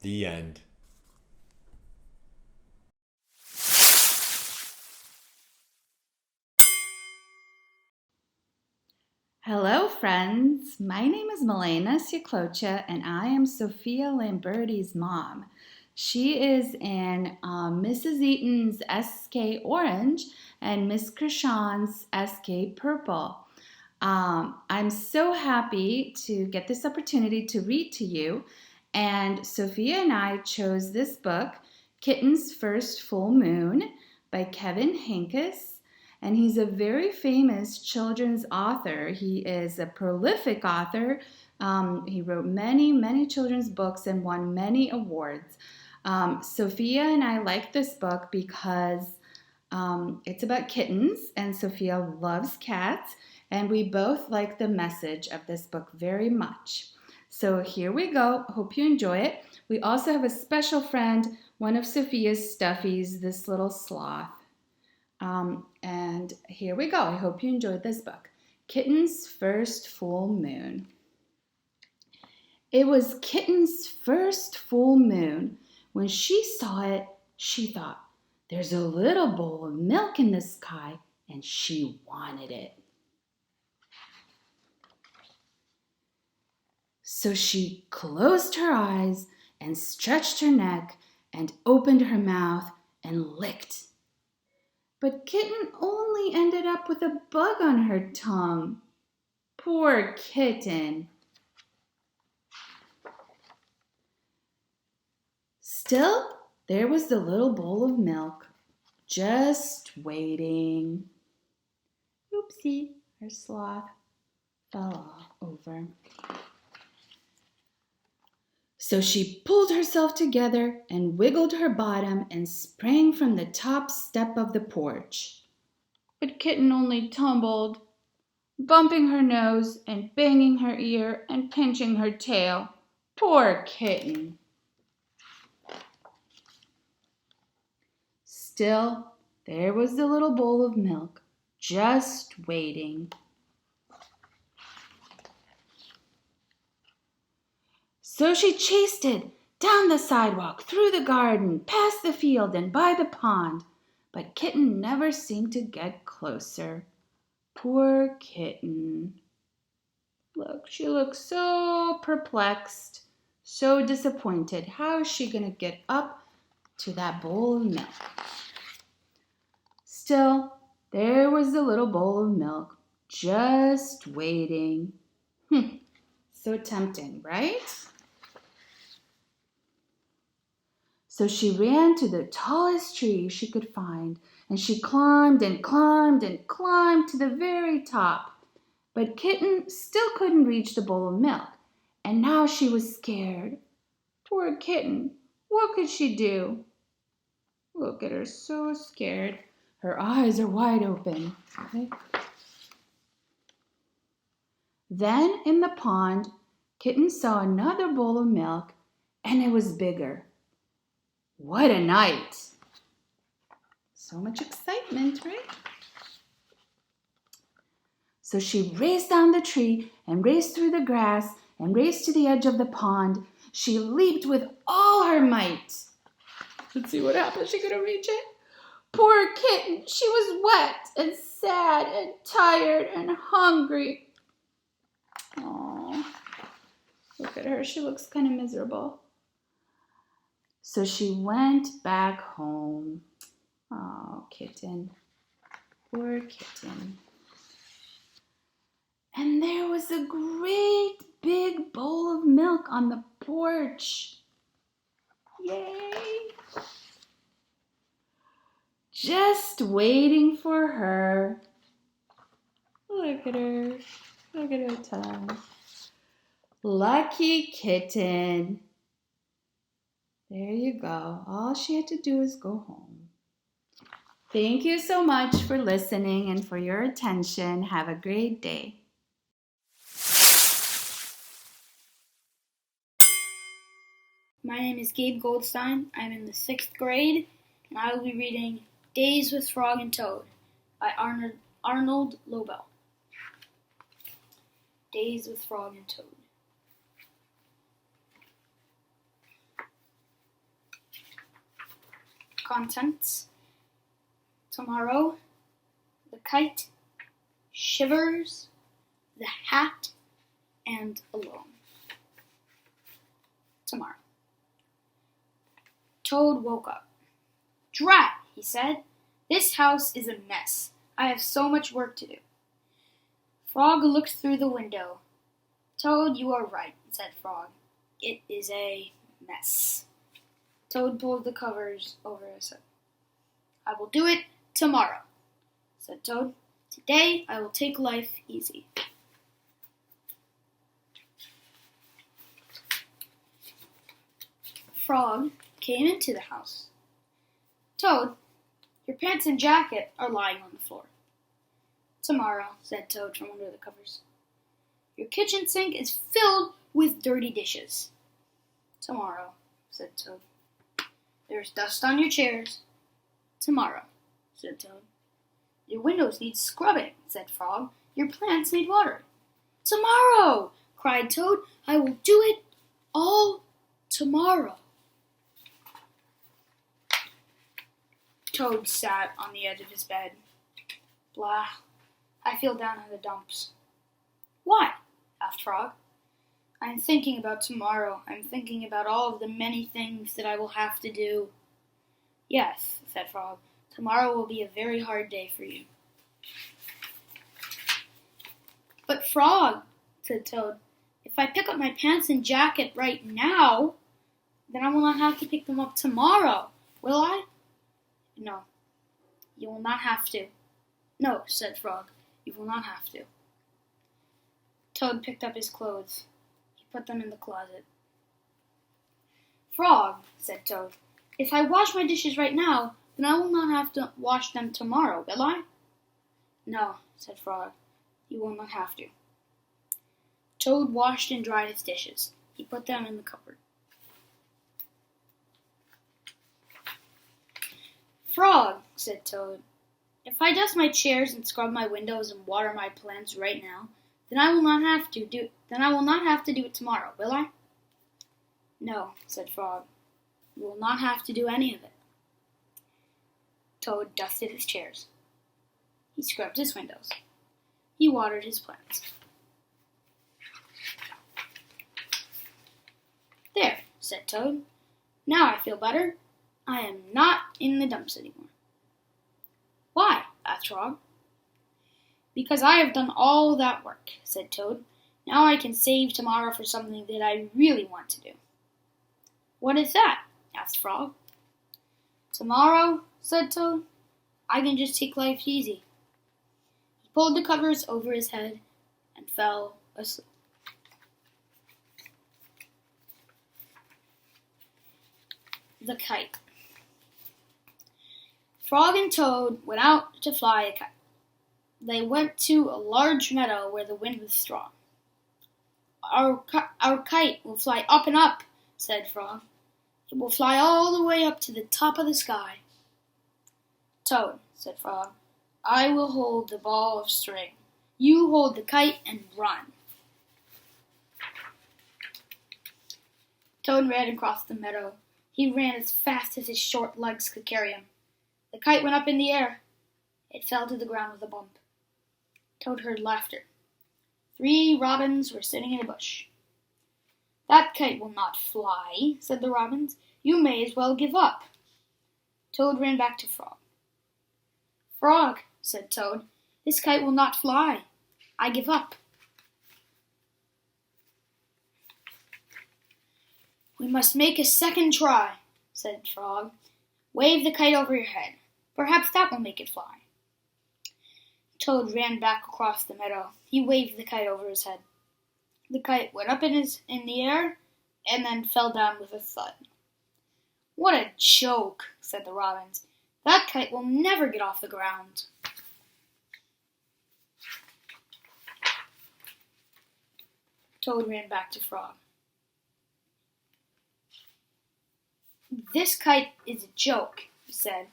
The end. Hello, friends. My name is Milena Ciclocha, and I am Sophia Lamberti's mom. She is in Mrs. Eaton's SK Orange and Miss Krishan's SK Purple. I'm so happy to get this opportunity to read to you, and Sophia and I chose this book, Kitten's First Full Moon by Kevin Henkes. And he's a very famous children's author. He is a prolific author. He wrote many, many children's books and won many awards. Sophia and I like this book because it's about kittens, and Sophia loves cats, and we both like the message of this book very much. So here we go. Hope you enjoy it. We also have a special friend, one of Sophia's stuffies, this little sloth. And here we go. I hope you enjoyed this book. Kitten's First Full Moon. It was Kitten's first full moon. When she saw it, she thought, there's a little bowl of milk in the sky, and she wanted it. So she closed her eyes and stretched her neck and opened her mouth and licked. But Kitten only ended up with a bug on her tongue. Poor Kitten. Still, there was the little bowl of milk, just waiting. Oopsie, her sloth fell over. So she pulled herself together and wiggled her bottom and sprang from the top step of the porch. But Kitten only tumbled, bumping her nose and banging her ear and pinching her tail. Poor Kitten. Still, there was the little bowl of milk, just waiting. So she chased it, down the sidewalk, through the garden, past the field, and by the pond. But Kitten never seemed to get closer. Poor Kitten. Look, she looks so perplexed, so disappointed. How is she going to get up to that bowl of milk? Still, there was the little bowl of milk, just waiting. So tempting, right? So she ran to the tallest tree she could find, and she climbed and climbed and climbed to the very top. But Kitten still couldn't reach the bowl of milk, and now she was scared. Poor Kitten, what could she do? Look at her, so scared. Her eyes are wide open. Okay. Then in the pond, Kitten saw another bowl of milk, and it was bigger. What a night! So much excitement, right? So she raced down the tree and raced through the grass and raced to the edge of the pond. She leaped with all her might. Let's see what happened. She couldn't reach it. Poor Kitten. She was wet and sad and tired and hungry. Oh, look at her. She looks kind of miserable. So she went back home. Oh, Kitten. Poor Kitten. And there was a great big bowl of milk on the porch. Yay! Just waiting for her. Look at her. Look at her tongue. Lucky Kitten. There you go. All she had to do is go home. Thank you so much for listening and for your attention. Have a great day. My name is Gabe Goldstein. I'm in the 6th grade, and I will be reading Days with Frog and Toad by Arnold Lobel. Days with Frog and Toad. Contents: tomorrow, the kite, shivers, the hat, and alone. Tomorrow. Toad woke up. Drat, he said. This house is a mess. I have so much work to do. Frog looked through the window. Toad, you are right, said Frog. It is a mess. Toad pulled the covers over his head. I will do it tomorrow, said Toad. Today I will take life easy. Frog came into the house. Toad, your pants and jacket are lying on the floor. Tomorrow, said Toad from under the covers. Your kitchen sink is filled with dirty dishes. Tomorrow, said Toad. There's dust on your chairs. Tomorrow, said Toad. Your windows need scrubbing, said Frog. Your plants need watering. Tomorrow, cried Toad. I will do it all tomorrow. Toad sat on the edge of his bed. Blah, I feel down in the dumps. Why? Asked Frog. I'm thinking about tomorrow. I'm thinking about all of the many things that I will have to do. Yes, said Frog. Tomorrow will be a very hard day for you. But Frog, said Toad, if I pick up my pants and jacket right now, then I will not have to pick them up tomorrow, will I? No, you will not have to. No, said Frog, you will not have to. Toad picked up his clothes. He put them in the closet. Frog, said Toad, if I wash my dishes right now, then I will not have to wash them tomorrow, will I? No, said Frog, you will not have to. Toad washed and dried his dishes. He put them in the cupboard. Frog, said Toad, if I dust my chairs and scrub my windows and water my plants right now, then I will not have to do it tomorrow, will I? No, said Frog. You will not have to do any of it. Toad dusted his chairs. He scrubbed his windows. He watered his plants. There, said Toad. Now I feel better. I am not in the dumps anymore. Why? Asked Frog. Because I have done all that work, said Toad. Now I can save tomorrow for something that I really want to do. What is that? Asked Frog. Tomorrow, said Toad, I can just take life easy. He pulled the covers over his head and fell asleep. The kite. Frog and Toad went out to fly a kite. They went to a large meadow where the wind was strong. Our kite will fly up and up, said Frog. It will fly all the way up to the top of the sky. Toad, said Frog, I will hold the ball of string. You hold the kite and run. Toad ran across the meadow. He ran as fast as his short legs could carry him. The kite went up in the air. It fell to the ground with a bump. Toad heard laughter. 3 robins were sitting in a bush. That kite will not fly, said the robins. You may as well give up. Toad ran back to Frog. Frog, said Toad, this kite will not fly. I give up. We must make a second try, said Frog. Wave the kite over your head. Perhaps that will make it fly. Toad ran back across the meadow. He waved the kite over his head. The kite went up in the air and then fell down with a thud. What a joke, said the robins. That kite will never get off the ground. Toad ran back to Frog. This kite is a joke, he said.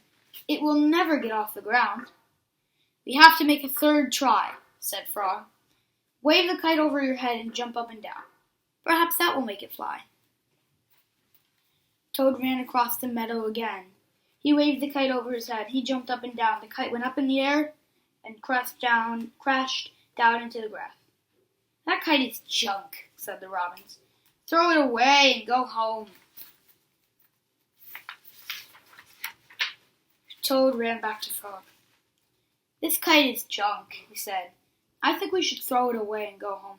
It will never get off the ground. We have to make a third try, said Frog. Wave the kite over your head and jump up and down. Perhaps that will make it fly. Toad ran across the meadow again. He waved the kite over his head. He jumped up and down. The kite went up in the air and crashed down into the grass. That kite is junk, said the robins. Throw it away and go home. Toad ran back to Frog. This kite is junk, he said. I think we should throw it away and go home.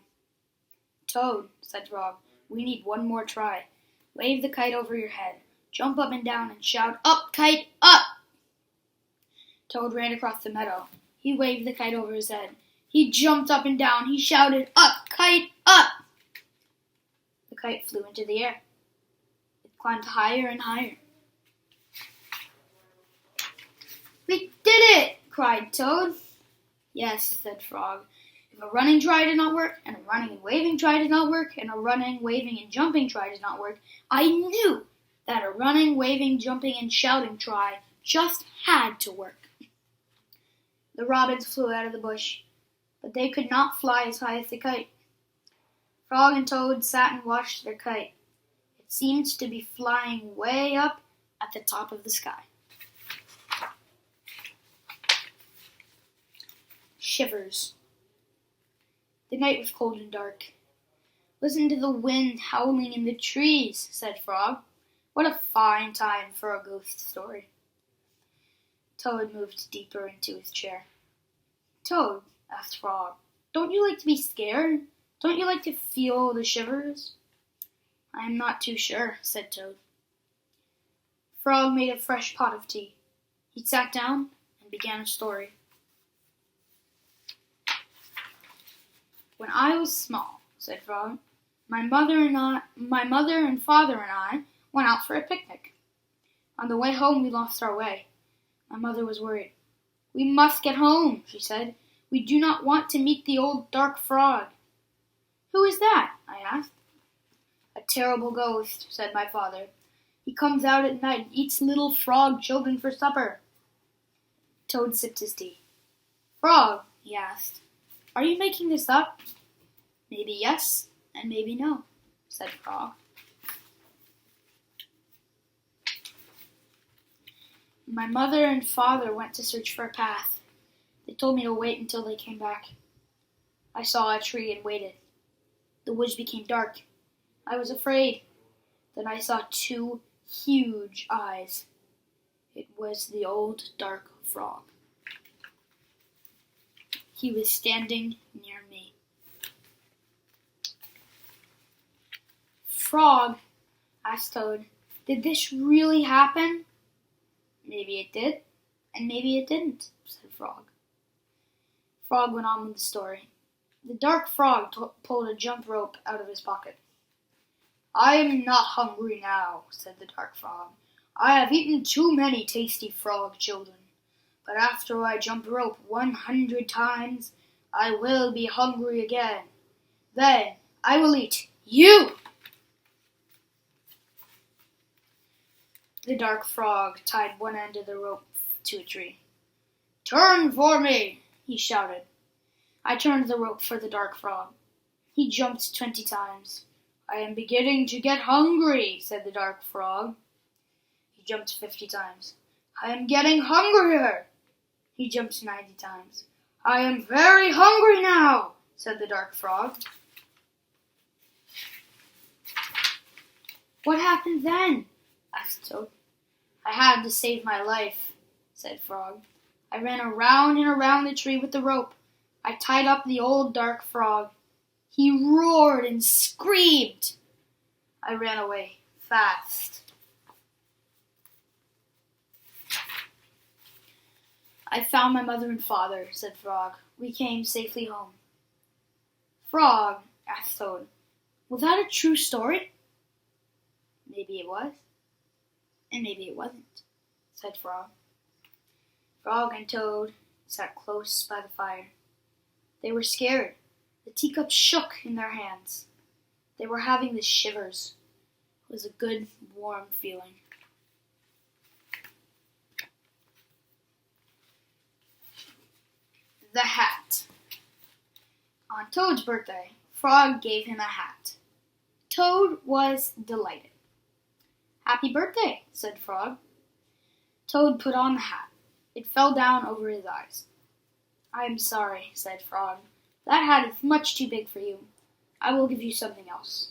Toad, said Frog, we need one more try. Wave the kite over your head. Jump up and down and shout, up, kite, up! Toad ran across the meadow. He waved the kite over his head. He jumped up and down. He shouted, up, kite, up! The kite flew into the air. It climbed higher and higher. We did it! Cried Toad. Yes, said Frog. If a running try did not work, and a running and waving try did not work, and a running, waving, and jumping try did not work, I knew that a running, waving, jumping, and shouting try just had to work. The robins flew out of the bush, but they could not fly as high as the kite. Frog and Toad sat and watched their kite. It seemed to be flying way up at the top of the sky. Shivers. The night was cold and dark. Listen to the wind howling in the trees, said Frog. What a fine time for a ghost story. Toad moved deeper into his chair. Toad, asked Frog, don't you like to be scared? Don't you like to feel the shivers? I am not too sure, said Toad. Frog made a fresh pot of tea. He sat down and began a story. When I was small, said Frog, my mother and father and I went out for a picnic. On the way home, we lost our way. My mother was worried. We must get home, she said. We do not want to meet the old dark frog. Who is that? I asked. A terrible ghost, said my father. He comes out at night and eats little frog children for supper. Toad sipped his tea. Frog, he asked, are you making this up? Maybe yes, and maybe no, said Frog. My mother and father went to search for a path. They told me to wait until they came back. I saw a tree and waited. The woods became dark. I was afraid. Then I saw 2 huge eyes. It was the old dark frog. He was standing near me. Frog, asked Toad, did this really happen? Maybe it did, and maybe it didn't, said Frog. Frog went on with the story. The dark frog pulled a jump rope out of his pocket. I am not hungry now, said the dark frog. I have eaten too many tasty frog children. But after I jump rope 100 times, I will be hungry again. Then I will eat you. The dark frog tied one end of the rope to a tree. Turn for me, he shouted. I turned the rope for the dark frog. He jumped 20 times. I am beginning to get hungry, said the dark frog. He jumped 50 times. I am getting hungrier. He jumped 90 times. I am very hungry now, said the dark frog. What happened then? Asked Toad. I had to save my life, said Frog. I ran around and around the tree with the rope. I tied up the old dark frog. He roared and screamed. I ran away fast. I found my mother and father, said Frog. We came safely home. Frog, asked Toad, was that a true story? Maybe it was, and maybe it wasn't, said Frog. Frog and Toad sat close by the fire. They were scared. The teacups shook in their hands. They were having the shivers. It was a good, warm feeling. The hat. On Toad's birthday, Frog gave him a hat. Toad was delighted. Happy birthday, said Frog. Toad put on the hat. It fell down over his eyes. I am sorry, said Frog. That hat is much too big for you. I will give you something else.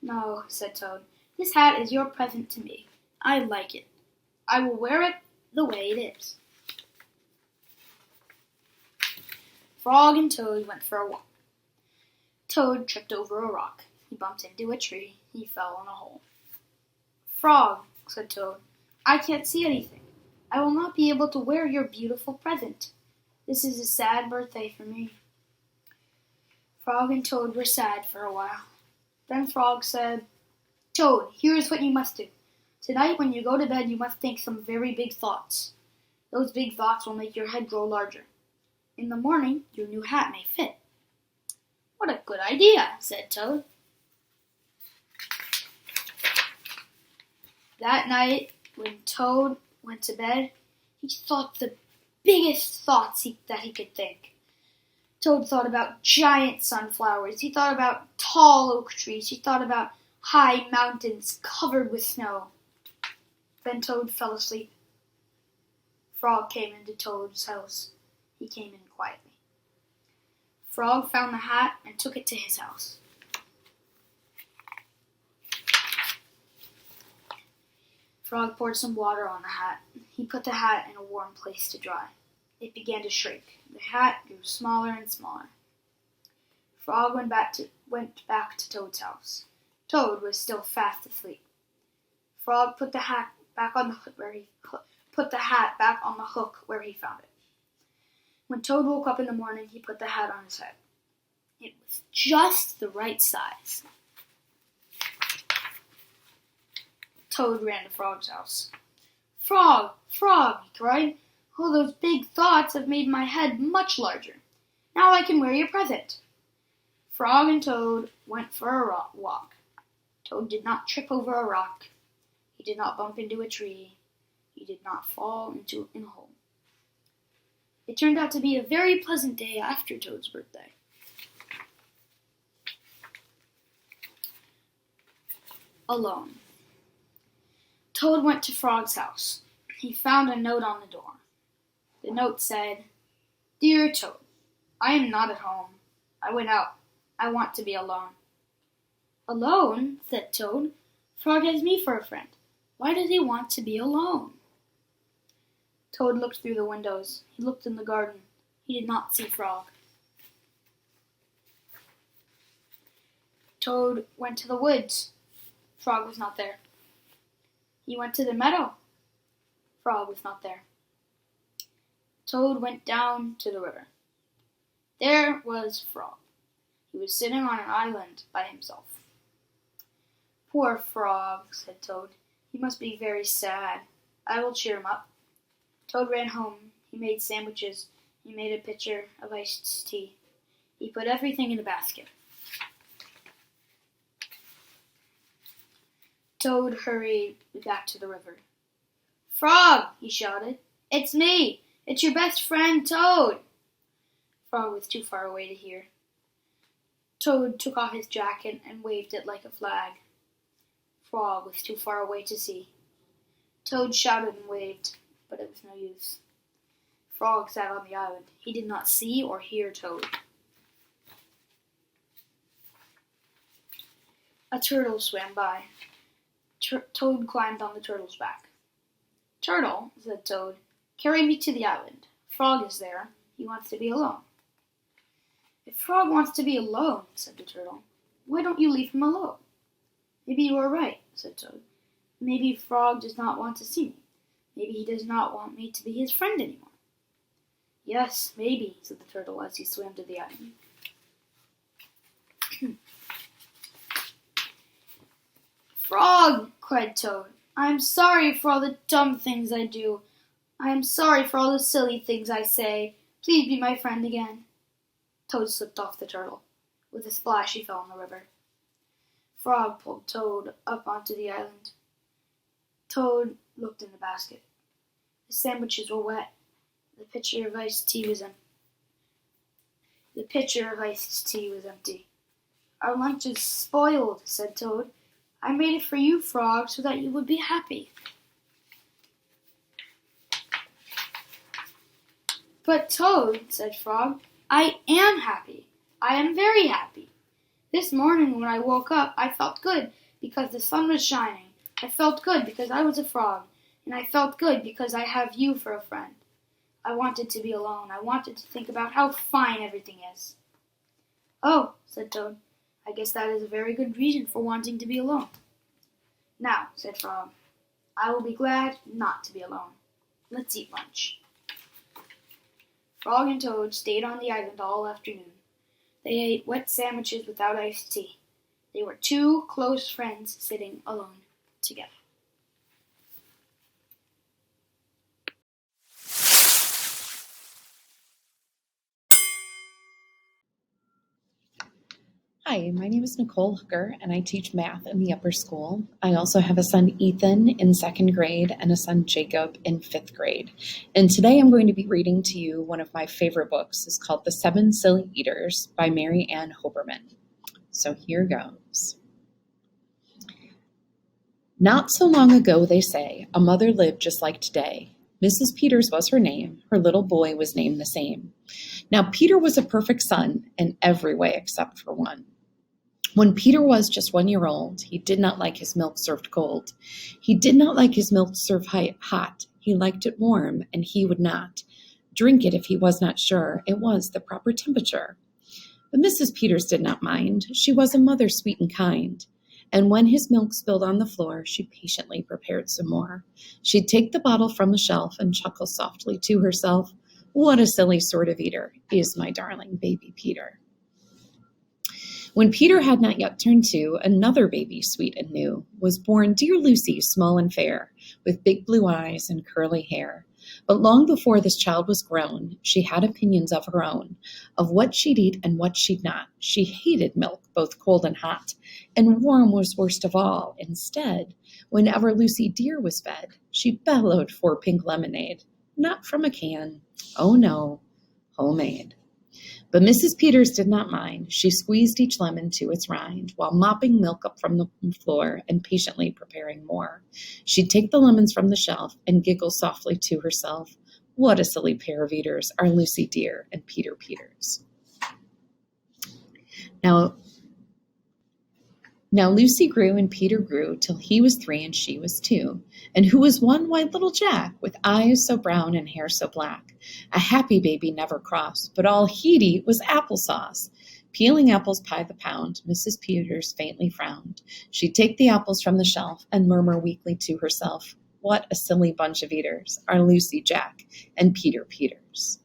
No, said Toad. This hat is your present to me. I like it. I will wear it the way it is. Frog and Toad went for a walk. Toad tripped over a rock. He bumped into a tree. He fell in a hole. Frog, said Toad, I can't see anything. I will not be able to wear your beautiful present. This is a sad birthday for me. Frog and Toad were sad for a while. Then Frog said, Toad, here is what you must do. Tonight when you go to bed, you must think some very big thoughts. Those big thoughts will make your head grow larger. In the morning, your new hat may fit. What a good idea, said Toad. That night, when Toad went to bed, he thought the biggest thoughts that he could think. Toad thought about giant sunflowers. He thought about tall oak trees. He thought about high mountains covered with snow. Then Toad fell asleep. Frog came into Toad's house. He came in quietly. Frog found the hat and took it to his house. Frog poured some water on the hat. He put the hat in a warm place to dry. It began to shrink. The hat grew smaller and smaller. Frog went back to Toad's house. Toad was still fast asleep. Frog put the hat back on the hook where he found it. When Toad woke up in the morning, he put the hat on his head. It was just the right size. Toad ran to Frog's house. Frog, Frog, he cried. Oh, those big thoughts have made my head much larger. Now I can wear your present. Frog and Toad went for a walk. Toad did not trip over a rock. He did not bump into a tree. He did not fall in a hole. It turned out to be a very pleasant day after Toad's birthday. Alone. Toad went to Frog's house. he found a note on the door. The note said, "Dear Toad, I am not at home. I went out. I want to be alone." "Alone?" said Toad. "Frog has me for a friend. Why does he want to be alone?" Toad looked through the windows. He looked in the garden. He did not see Frog. Toad went to the woods. Frog was not there. He went to the meadow. Frog was not there. Toad went down to the river. There was Frog. He was sitting on an island by himself. "Poor Frog," said Toad. "He must be very sad. I will cheer him up." Toad ran home. He made sandwiches. He made a pitcher of iced tea. He put everything in a basket. Toad hurried back to the river. "Frog!" he shouted. "It's me! It's your best friend, Toad!" Frog was too far away to hear. Toad took off his jacket and waved it like a flag. Frog was too far away to see. Toad shouted and waved, but it was no use. Frog sat on the island. He did not see or hear Toad. A turtle swam by. Toad climbed on the turtle's back. "Turtle," said Toad, "carry me to the island. Frog is there. He wants to be alone." "If Frog wants to be alone," said the turtle, "why don't you leave him alone?" "Maybe you are right," said Toad. "Maybe Frog does not want to see me. Maybe he does not want me to be his friend anymore." "Yes, maybe," said the turtle as he swam to the island. "Frog!" cried Toad. "I am sorry for all the dumb things I do. I am sorry for all the silly things I say. Please be my friend again." Toad slipped off the turtle. With a splash he fell in the river. Frog pulled Toad up onto the island. Toad looked in the basket. The sandwiches were wet. The pitcher of iced tea was empty. "Our lunch is spoiled," said Toad. "I made it for you, Frog, so that you would be happy." "But Toad," said Frog, "I am happy. I am very happy. This morning when I woke up, I felt good because the sun was shining. I felt good because I was a frog, and I felt good because I have you for a friend. I wanted to be alone. I wanted to think about how fine everything is." "Oh," said Toad, "I guess that is a very good reason for wanting to be alone." "Now," said Frog, "I will be glad not to be alone. Let's eat lunch." Frog and Toad stayed on the island all afternoon. They ate wet sandwiches without iced tea. They were two close friends sitting alone together. Hi, my name is Nicole Hooker, and I teach math in the upper school. I also have a son, Ethan, in second grade, and a son, Jacob, in fifth grade. And today I'm going to be reading to you one of my favorite books. It's called The Seven Silly Eaters by Mary Ann Hoberman. So here goes. Not so long ago, they say, a mother lived just like today. Mrs. Peters was her name. Her little boy was named the same. Now, Peter was a perfect son in every way except for one. When Peter was just 1 year old, he did not like his milk served cold. He did not like his milk served hot. He liked it warm, and he would not drink it if he was not sure it was the proper temperature. But Mrs. Peters did not mind. She was a mother sweet and kind. And when his milk spilled on the floor, she patiently prepared some more. She'd take the bottle from the shelf and chuckle softly to herself, "What a silly sort of eater is my darling baby Peter." When Peter had not yet turned 2, another baby, sweet and new, was born, dear Lucy, small and fair, with big blue eyes and curly hair. But long before this child was grown, she had opinions of her own, of what she'd eat and what she'd not. She hated milk, both cold and hot, and warm was worst of all. Instead, whenever Lucy dear was fed, she bellowed for pink lemonade, not from a can, oh no, homemade. But Mrs. Peters did not mind. She squeezed each lemon to its rind while mopping milk up from the floor and patiently preparing more. She'd take the lemons from the shelf and giggle softly to herself. What a silly pair of eaters are Lucy Deer and Peter Peters. Now Lucy grew and Peter grew till he was 3 and she was 2. And who was one? Why, little Jack, with eyes so brown and hair so black. A happy baby never cross, but all he'd eat was applesauce. Peeling apples by the pound, Mrs. Peters faintly frowned. She'd take the apples from the shelf and murmur weakly to herself, what a silly bunch of eaters are Lucy, Jack, and Peter Peters.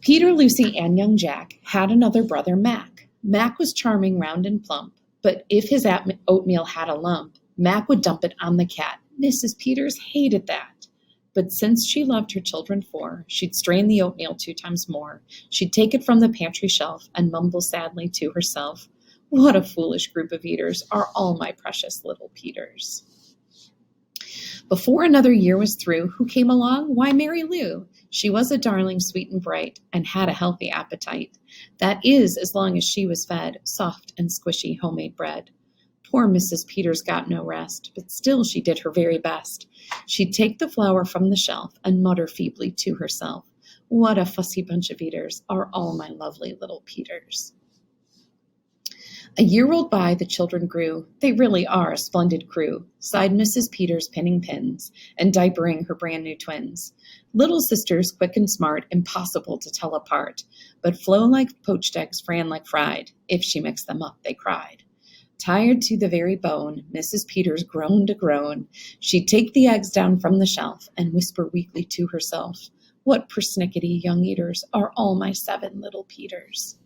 Peter, Lucy, and young Jack had another brother, Mac. Mac was charming, round, and plump, but if his oatmeal had a lump, Mac would dump it on the cat. Mrs. Peters hated that. But since she loved her children 4, she'd strain the oatmeal 2 times more. She'd take it from the pantry shelf and mumble sadly to herself, what a foolish group of eaters are all my precious little Peters. Before another year was through, who came along? Why, Mary Lou. She was a darling, sweet and bright, and had a healthy appetite. That is, as long as she was fed soft and squishy homemade bread. Poor Mrs. Peters got no rest, but still she did her very best. She'd take the flour from the shelf and mutter feebly to herself, what a fussy bunch of eaters are all my lovely little Peters. A year rolled by, the children grew. They really are a splendid crew, sighed Mrs. Peters, pinning pins and diapering her brand new twins. Little sisters, quick and smart, impossible to tell apart, but flow like poached eggs, fran like fried. If she mixed them up, they cried. Tired to the very bone, Mrs. Peters groaned a groan. She'd take the eggs down from the shelf and whisper weakly to herself, what persnickety young eaters are all my 7 little Peters.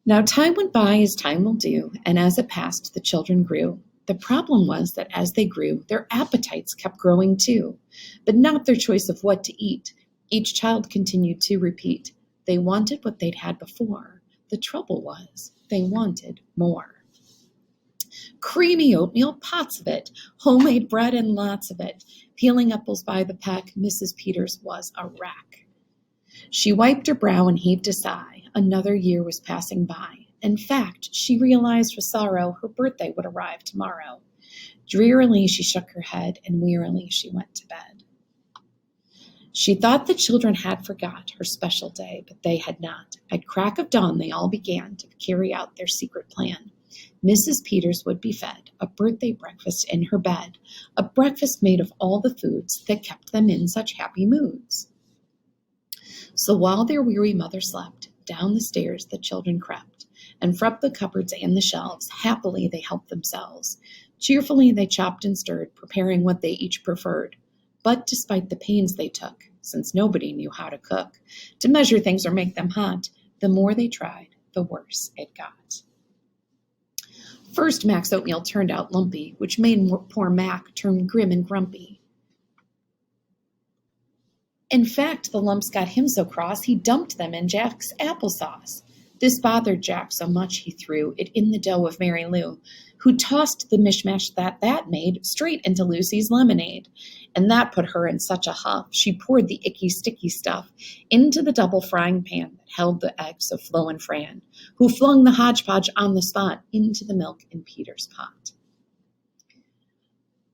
Now time went by as time will do, and as it passed, the children grew. The problem was that as they grew, their appetites kept growing too, but not their choice of what to eat. Each child continued to repeat. They wanted what they'd had before. The trouble was, they wanted more. Creamy oatmeal, pots of it, homemade bread and lots of it. Peeling apples by the peck, Mrs. Peters was a wreck. She wiped her brow and heaved a sigh. Another year was passing by. In fact, she realized with sorrow her birthday would arrive tomorrow. Drearily she shook her head, and wearily she went to bed. She thought the children had forgot her special day, but they had not. At crack of dawn they all began to carry out their secret plan. Mrs. Peters would be fed a birthday breakfast in her bed, a breakfast made of all the foods that kept them in such happy moods. So while their weary mother slept, down the stairs the children crept, and from the cupboards and the shelves, happily they helped themselves. Cheerfully they chopped and stirred, preparing what they each preferred. But despite the pains they took, since nobody knew how to cook, to measure things or make them hot, the more they tried, the worse it got. First, Mac's oatmeal turned out lumpy, which made poor Mac turn grim and grumpy. In fact, the lumps got him so cross he dumped them in Jack's applesauce. This bothered Jack so much he threw it in the dough of Mary Lou, who tossed the mishmash that made straight into Lucy's lemonade. And that put her in such a huff, she poured the icky, sticky stuff into the double frying pan that held the eggs of Flo and Fran, who flung the hodgepodge on the spot into the milk in Peter's pot.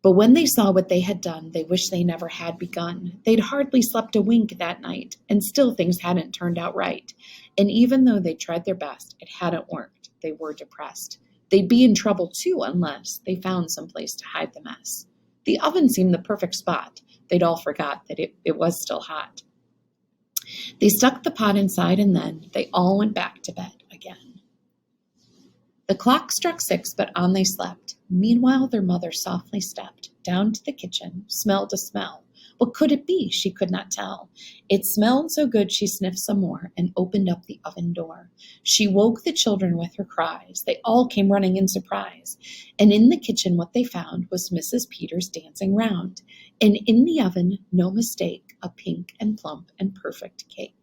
But when they saw what they had done, they wished they never had begun. They'd hardly slept a wink that night, and still things hadn't turned out right. And even though they tried their best, it hadn't worked. They were depressed. They'd be in trouble too unless they found some place to hide the mess. The oven seemed the perfect spot. They'd all forgot that it was still hot. They stuck the pot inside, and then they all went back to bed again. The clock struck 6, but on they slept. Meanwhile, their mother softly stepped down to the kitchen, smelled a smell. What could it be? She could not tell. It smelled so good she sniffed some more and opened up the oven door. She woke the children with her cries. They all came running in surprise. And in the kitchen what they found was Mrs. Peters dancing round. And in the oven, no mistake, a pink and plump and perfect cake.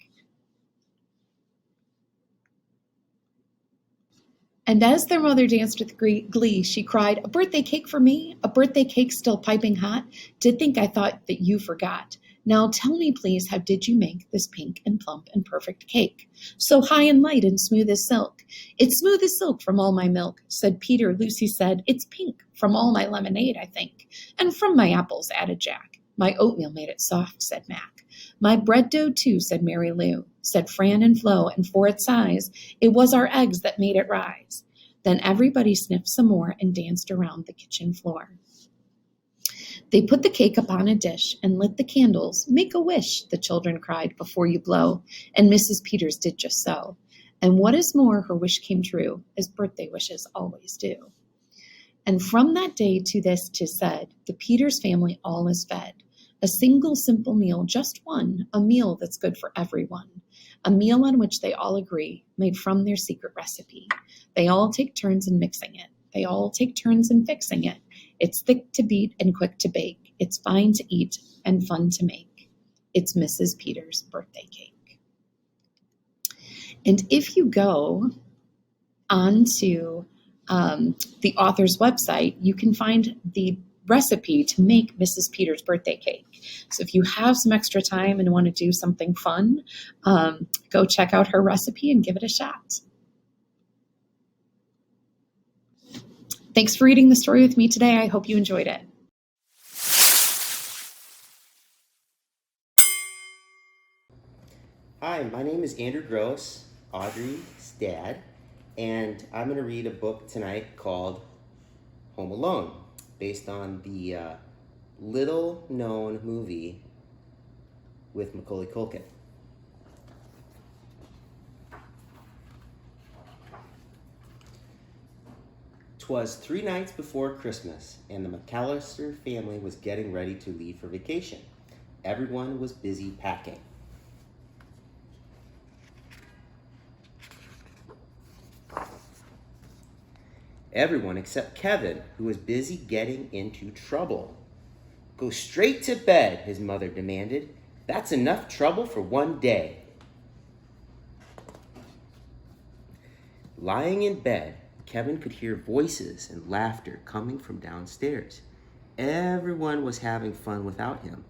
And as their mother danced with glee, she cried, "A birthday cake for me? A birthday cake still piping hot? To think I thought that you forgot. Now tell me, please, how did you make this pink and plump and perfect cake? So high and light and smooth as silk. It's smooth as silk from all my milk, said Peter. Lucy said, it's pink from all my lemonade, I think. And from my apples, added Jack. My oatmeal made it soft, said Mac. My bread dough, too, said Mary Lou, said Fran and Flo, and for its size, it was our eggs that made it rise. Then everybody sniffed some more and danced around the kitchen floor. They put the cake upon a dish and lit the candles. Make a wish, the children cried, before you blow. And Mrs. Peters did just so. And what is more, her wish came true, as birthday wishes always do. And from that day to this 'tis said, the Peters family all is fed. A single simple meal, just one, a meal that's good for everyone. A meal on which they all agree, made from their secret recipe. They all take turns in mixing it. They all take turns in fixing it. It's thick to beat and quick to bake. It's fine to eat and fun to make. It's Mrs. Peters' birthday cake. And if you go onto the author's website, you can find the recipe to make Mrs. Peters' birthday cake. So if you have some extra time and want to do something fun, go check out her recipe and give it a shot. Thanks for reading the story with me today. I hope you enjoyed it. Hi, my name is Andrew Gross, Audrey's dad, and I'm going to read a book tonight called Home Alone, based on the little-known movie with Macaulay Culkin. 'Twas 3 nights before Christmas, and the McAllister family was getting ready to leave for vacation. Everyone was busy packing. Everyone except Kevin, who was busy getting into trouble. Go straight to bed, his mother demanded. That's enough trouble for one day. Lying in bed, Kevin could hear voices and laughter coming from downstairs. Everyone was having fun without him.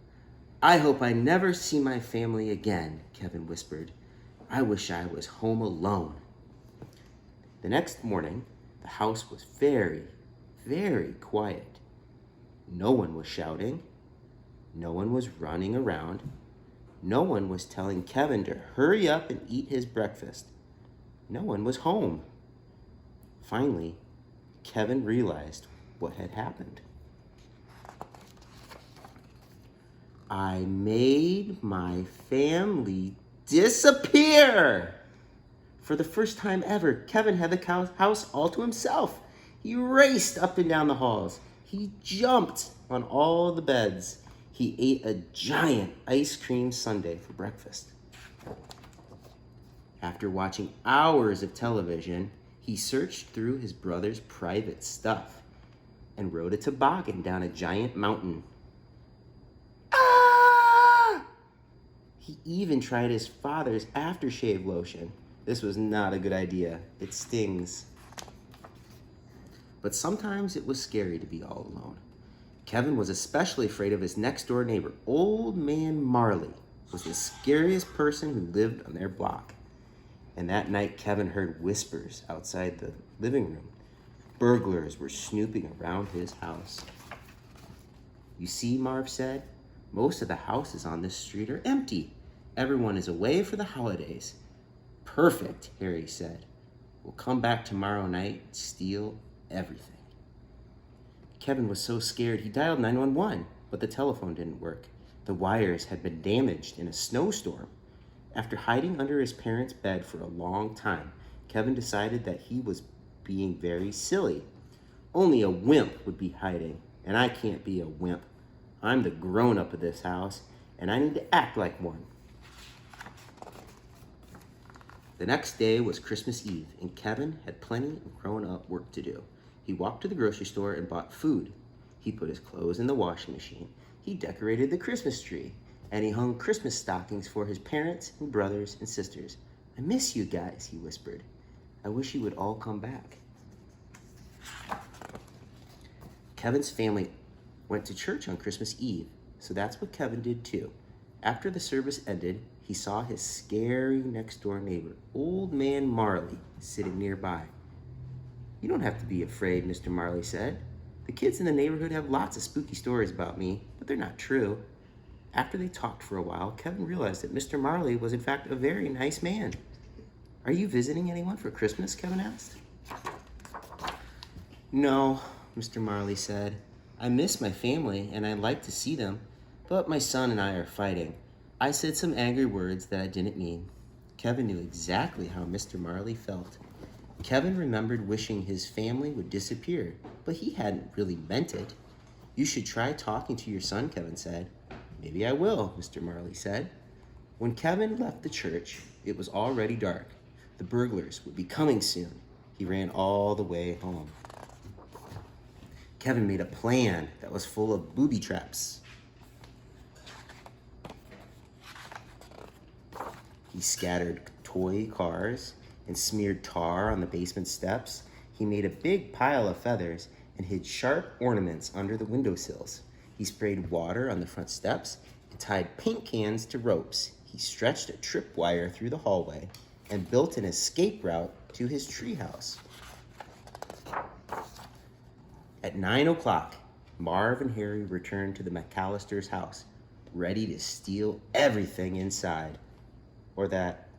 I hope I never see my family again, Kevin whispered. I wish I was home alone. The next morning, the house was very, very quiet. No one was shouting. No one was running around. No one was telling Kevin to hurry up and eat his breakfast. No one was home. Finally, Kevin realized what had happened. I made my family disappear. For the first time ever, Kevin had the house all to himself. He raced up and down the halls. He jumped on all the beds. He ate a giant ice cream sundae for breakfast. After watching hours of television, he searched through his brother's private stuff and rode a toboggan down a giant mountain. Ah! He even tried his father's aftershave lotion. This was not a good idea. It stings. But sometimes it was scary to be all alone. Kevin was especially afraid of his next-door neighbor. Old Man Marley was the scariest person who lived on their block. And that night, Kevin heard whispers outside the living room. Burglars were snooping around his house. You see, Marv said, most of the houses on this street are empty. Everyone is away for the holidays. Perfect, Harry said. We'll come back tomorrow night and steal everything. Kevin was so scared he dialed 911, but the telephone didn't work. The wires had been damaged in a snowstorm. After hiding under his parents' bed for a long time, Kevin decided that he was being very silly. Only a wimp would be hiding, and I can't be a wimp. I'm the grown-up of this house, and I need to act like one. The next day was Christmas Eve, and Kevin had plenty of grown-up work to do. He walked to the grocery store and bought food. He put his clothes in the washing machine. He decorated the Christmas tree, and he hung Christmas stockings for his parents and brothers and sisters. I miss you guys, he whispered. I wish you would all come back. Kevin's family went to church on Christmas Eve, so that's what Kevin did too. After the service ended, he saw his scary next-door neighbor, Old Man Marley, sitting nearby. "You don't have to be afraid," Mr. Marley said. "The kids in the neighborhood have lots of spooky stories about me, but they're not true." After they talked for a while, Kevin realized that Mr. Marley was in fact a very nice man. "Are you visiting anyone for Christmas?" Kevin asked. "No," Mr. Marley said. "I miss my family and I'd like to see them, but my son and I are fighting. I said some angry words that I didn't mean." Kevin knew exactly how Mr. Marley felt. Kevin remembered wishing his family would disappear, but he hadn't really meant it. "You should try talking to your son," Kevin said. "Maybe I will," Mr. Marley said. When Kevin left the church, it was already dark. The burglars would be coming soon. He ran all the way home. Kevin made a plan that was full of booby traps. He scattered toy cars and smeared tar on the basement steps. He made a big pile of feathers and hid sharp ornaments under the windowsills. He sprayed water on the front steps and tied paint cans to ropes. He stretched a tripwire through the hallway and built an escape route to his treehouse. At 9 o'clock, Marv and Harry returned to the McAllister's house, ready to steal everything inside, or that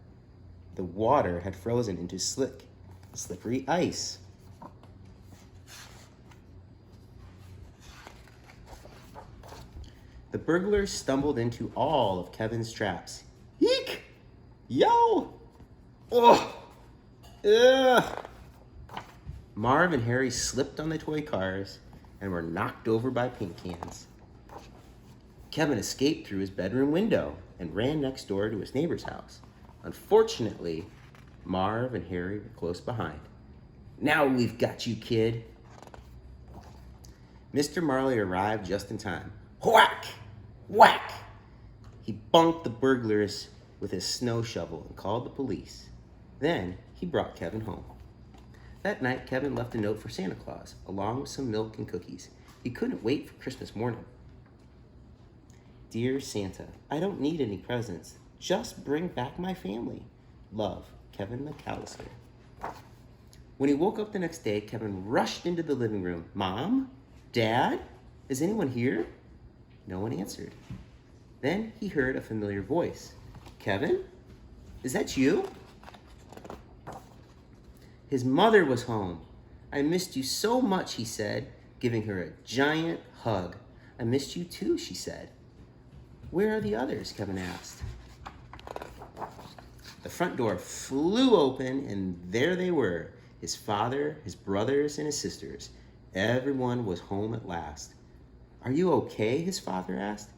the water had frozen into slippery ice. The burglars stumbled into all of Kevin's traps. Eek! Yo! Oh! Ugh! Marv and Harry slipped on the toy cars and were knocked over by paint cans. Kevin escaped through his bedroom window and ran next door to his neighbor's house. Unfortunately, Marv and Harry were close behind. "Now we've got you, kid." Mr. Marley arrived just in time. Whack! Whack! He bonked the burglars with his snow shovel and called the police. Then he brought Kevin home. That night, Kevin left a note for Santa Claus, along with some milk and cookies. He couldn't wait for Christmas morning. "Dear Santa, I don't need any presents. Just bring back my family. Love, Kevin McAllister." When he woke up the next day, Kevin rushed into the living room. "Mom? Dad? Is anyone here?" No one answered. Then he heard a familiar voice. "Kevin? Is that you?" His mother was home. "I missed you so much," he said, giving her a giant hug. "I missed you too," she said. "Where are the others?" Kevin asked. The front door flew open, and there they were, his father, his brothers, and his sisters. Everyone was home at last. "Are you okay?" his father asked.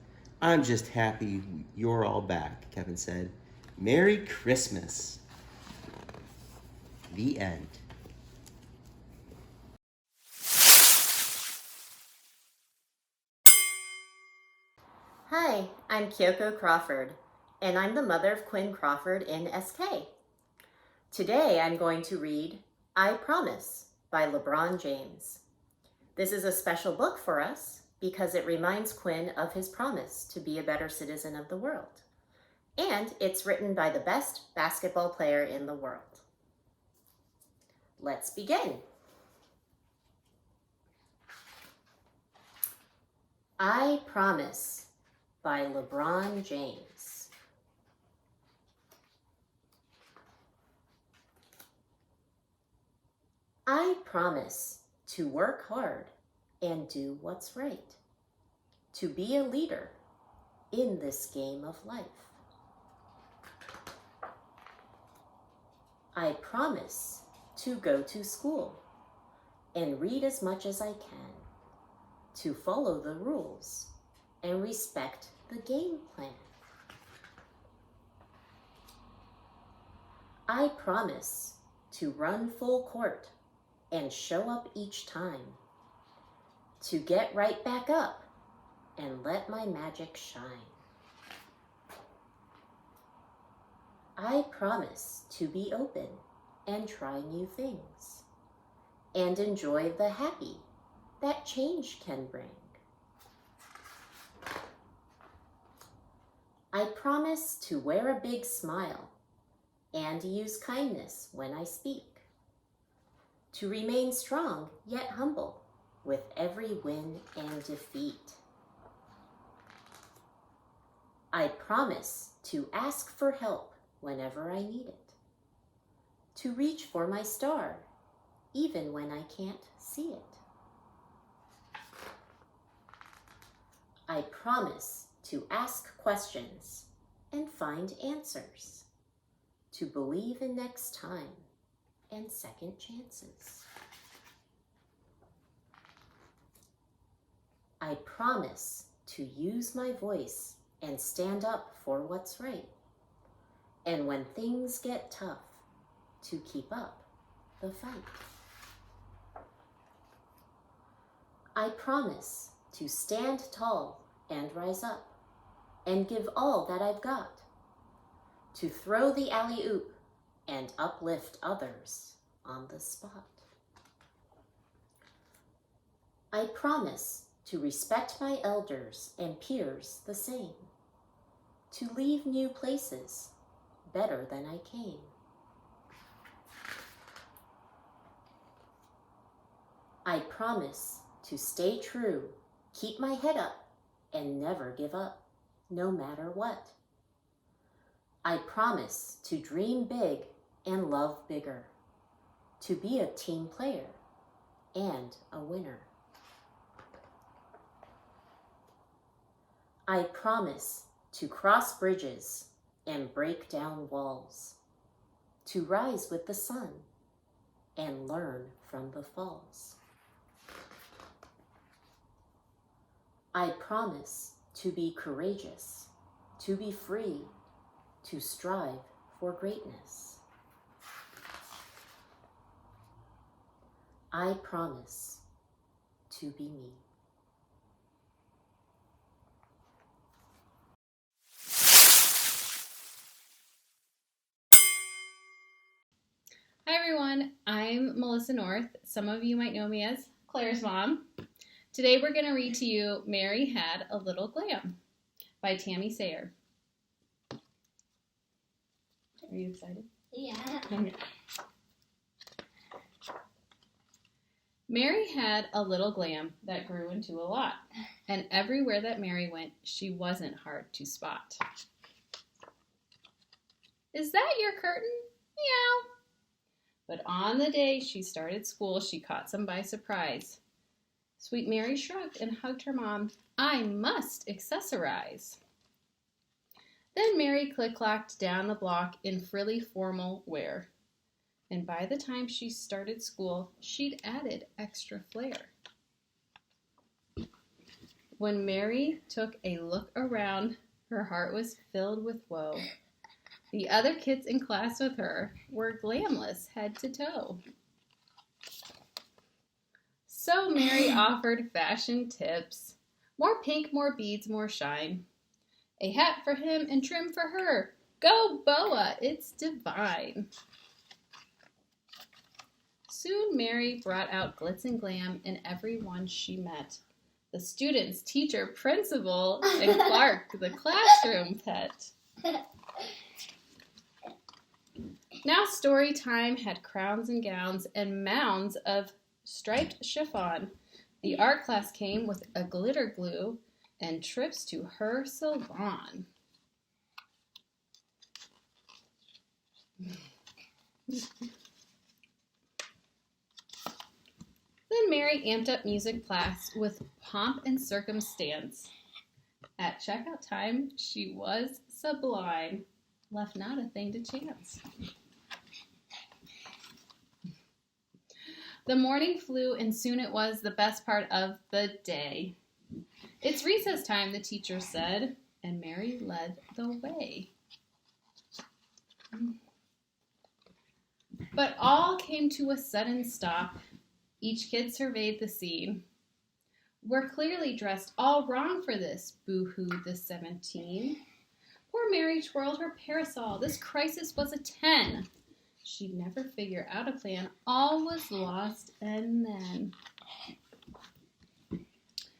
"I'm just happy you're all back," Kevin said. "Merry Christmas." The end. Hi, I'm Kyoko Crawford, and I'm the mother of Quinn Crawford in SK. Today I'm going to read I Promise by LeBron James. This is a special book for us because it reminds Quinn of his promise to be a better citizen of the world. And it's written by the best basketball player in the world. Let's begin. I Promise by LeBron James. I promise to work hard and do what's right, to be a leader in this game of life. I promise to go to school and read as much as I can, to follow the rules and respect the game plan. I promise to run full court and show up each time, to get right back up and let my magic shine. I promise to be open and try new things and enjoy the happy that change can bring. I promise to wear a big smile and use kindness when I speak, to remain strong yet humble with every win and defeat. I promise to ask for help whenever I need it, to reach for my star even when I can't see it. I promise to ask questions and find answers, to believe in next time and second chances. I promise to use my voice and stand up for what's right, and when things get tough, to keep up the fight. I promise to stand tall and rise up and give all that I've got, to throw the alley-oop and uplift others on the spot. I promise to respect my elders and peers the same, to leave new places better than I came. I promise to stay true, keep my head up, and never give up, no matter what. I promise to dream big and love bigger, to be a team player and a winner. I promise to cross bridges and break down walls, to rise with the sun and learn from the falls. I promise to be courageous, to be free, to strive for greatness. I promise to be me. Hi everyone, I'm Melissa North. Some of you might know me as Claire's mom. Today we're going to read to you Mary Had a Little Glam by Tammy Sayer. Are you excited? Yeah. Okay. Mary had a little glam that grew into a lot, and everywhere that Mary went, she wasn't hard to spot. Is that your curtain? Meow. But on the day she started school, she caught some by surprise. Sweet Mary shrugged and hugged her mom. I must accessorize. Then Mary click-clacked down the block in frilly formal wear. And by the time she started school, she'd added extra flair. When Mary took a look around, her heart was filled with woe. The other kids in class with her were glamless head to toe. So Mary offered fashion tips. More pink, more beads, more shine. A hat for him and trim for her. Go boa, it's divine. Soon Mary brought out glitz and glam in everyone she met. The students, teacher, principal, and Clark, the classroom pet. Now story time had crowns and gowns and mounds of striped chiffon. The art class came with a glitter glue and trips to her salon. Then Mary amped up music class with pomp and circumstance. At checkout time, she was sublime, left not a thing to chance. The morning flew, and soon it was the best part of the day. It's recess time, the teacher said, and Mary led the way. But all came to a sudden stop. Each kid surveyed the scene. We're clearly dressed all wrong for this, boo-hooed the 17. Poor Mary twirled her parasol. This crisis was a 10. She'd never figure out a plan. All was lost, and then